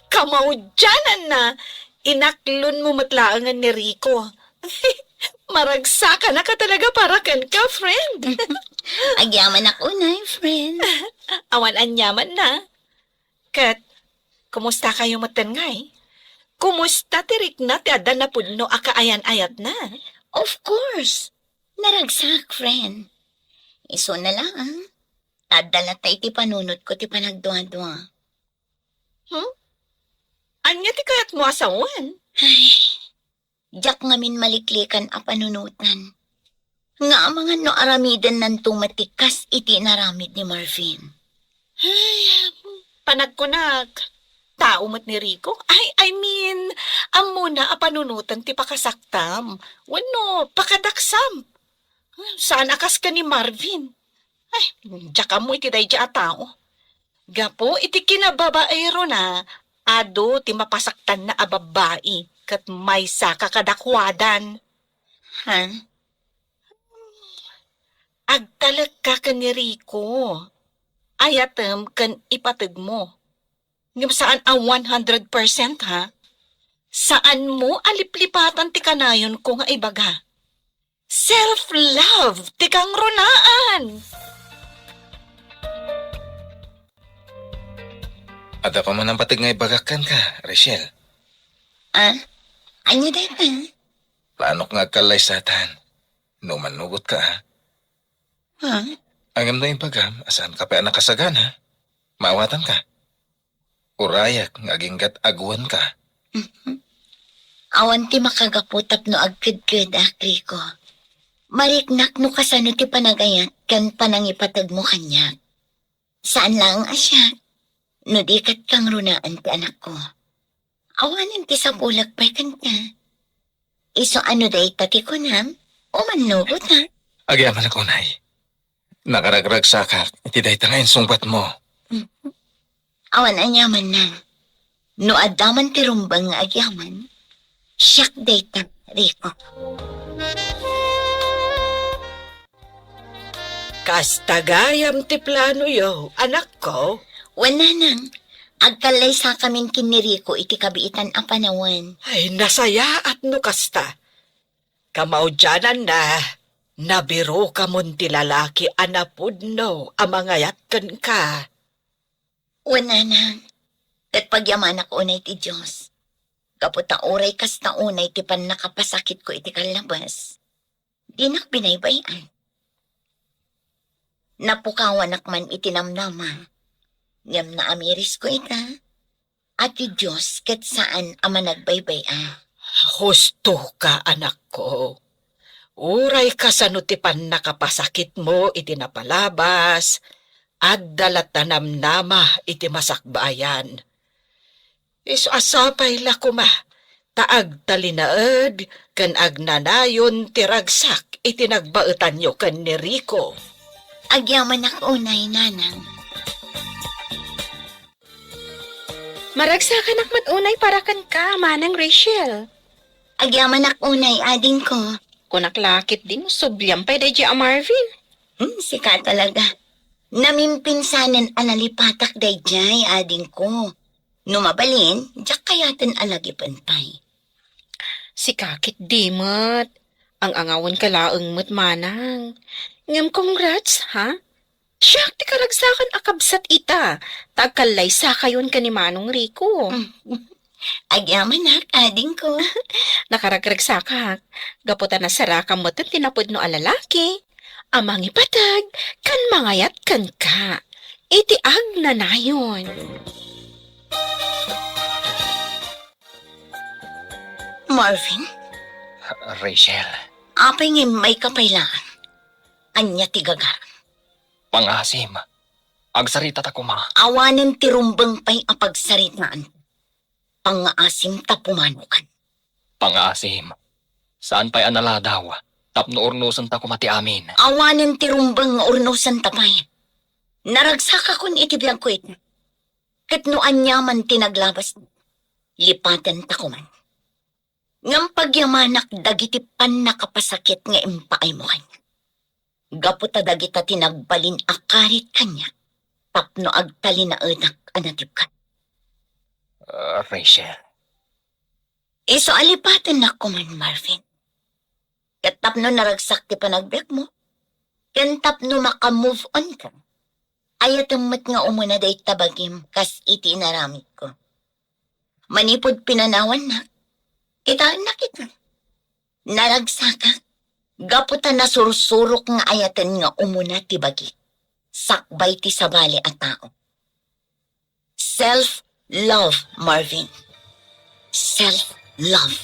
kamaudyanan na. Inaklon mo matlaangan ni Rico. Maragsakan na ka talaga para kan ka, friend. Agyaman ako na, friend. Awan anyaman na. Kat, kumusta kayo matangay? Kumusta tirik na ti adan na pudno akaayan-ayat na? Of course. Naragsak, friend. Iso na lang. Adala tayo ti panunot ko ti panagduwa-duwa. Anya ti kayat mo asawan? Ay, jak ngamin maliklikan a panunutan. Nga mga no aramidan nan tumatikas iti naramid ni Marvin. Panagkunag. Tao mat ni Rico? I mean, amo na a panunutan ti pakasaktam. Wano, pakadaksam. Saan akas ka ni Marvin? Ay, diyak mo iti dayja a tao. Gapo, iti kinababaero na, ado ti mapasaktan na a babae, kat may saka kadakwadan. Ha? Agtalag ka ni Rico. Ayatem kan ipatag mo. Ngam saan a 100% ha? Saan mo aliplipatan ti kanayon ko nga ibaga? Self-love, ti kang runaan. Ada pa man ang patig nga ibagakan ka, Rachel. Ah? Ano dito? Paano nga kalay satan? No manugot ka, ha? Ha? Angam na ibagam, asan ka pa nakasagan, ha? Maawatan ka. Urayak, ngaginggat aguan ka. Awan ti makagaputap no agkid-kid akri ko. Mariknak no kasano ti panagayat kan panangipatag mo kanya. Saan lang asya? No dikat kang runaan ti anak ko. Awanin ti sa bulag pa'y kanta. Iso ano day tati ko nam? O manugot ha? Agyaman ako, Nay. Nakaragrag sakak, iti day tangayin sungbat mo. Awan anyaman na. No adaman ti rumbang nga agyaman. Siyak dayta, Rico. Kastagayam ti plano yo, anak ko. Wala nang. Agkalay sa kaming kiniriko iti kabiitan ang panawan. Ay, nasaya at no kasta. Kamaudyanan na, nabiro ka mon ti lalaki anapud no, amangayat kan ka. Wala nang. Kat pagyaman ako unay ti Diyos. Kaputa oray kas na unay ti pan nakapasakit ko iti kalabas. Di nak binaybayan. Napukawan nakman itinamnama. Ngam na amiris ko ita. At ti Diyos kat saan ama nagbaybayan. Husto ka, anak ko. Uray ka sa nutipan nakapasakit mo iti napalabas, at dalat tanamnama iti masakbayan. Iso asapay la kuma, taag talinaed, kan agnanayon tiragsak iti nagbaetan nyo kan ni Rico. Agyaman ako unay nanang. Maragsakan akmat unay para kan ka, Manang Rachel. Agyaman ako unay ading ko. Kunaklakit din, subyam pa day a Marvin. Sika talaga. Namimpinsanan analipatak day jay ading ko. Numabalin, jak kayatan alagipan pay. Si kakit dimot. Ang angawan ka laeng mo't manang. Ngam congrats, ha? Siyak, ti karagsakan akabsat ita. Tagkalay sa kayon ka ni Manong Rico. Agyaman nak, ading ko. Nakaragragsakak. Gaputan na sarakam mo't tinapod no alalaki. Amang ipatag, kan mangayat kan ka. Itiag na nayon. Marvin, Rachel, apay nga may kapailaan. Anya tigagar. pangasim. Agsarita ta kuma. Awanan tirumbang pay apagsaritaan. Pangaasim tapumanukan. Pangasim. Saan pa'y anala daw? Tapno urnusan ta kumati amin. Awanan tirumbang nga urnusan tapay. Naragsaka kun itibiyang ko ito. Katnoan niya man tinaglabas. Lipatan ta kuman. Ngam pagyamanak dagitipan nakapasakit nga impaay mo kanya. Gaputa dagita tinagbalin akarit kanya. Tapno agtali na enak anatip ka. Rachel, Iso alipatan na kuman, Marvin. Katapno naragsak ti panagbiag mo. Kantapno makamove on ka. Ayatamot nga umuna day tabagim kas iti inaramit ko. Manipod pinanawan na. Kitaan na kita. Naragsak. Gaputan na sursurok nga ayatan nga umuna ti bagi. Sakbay ti sabali at tao. Self-love, Marvin. Self-love.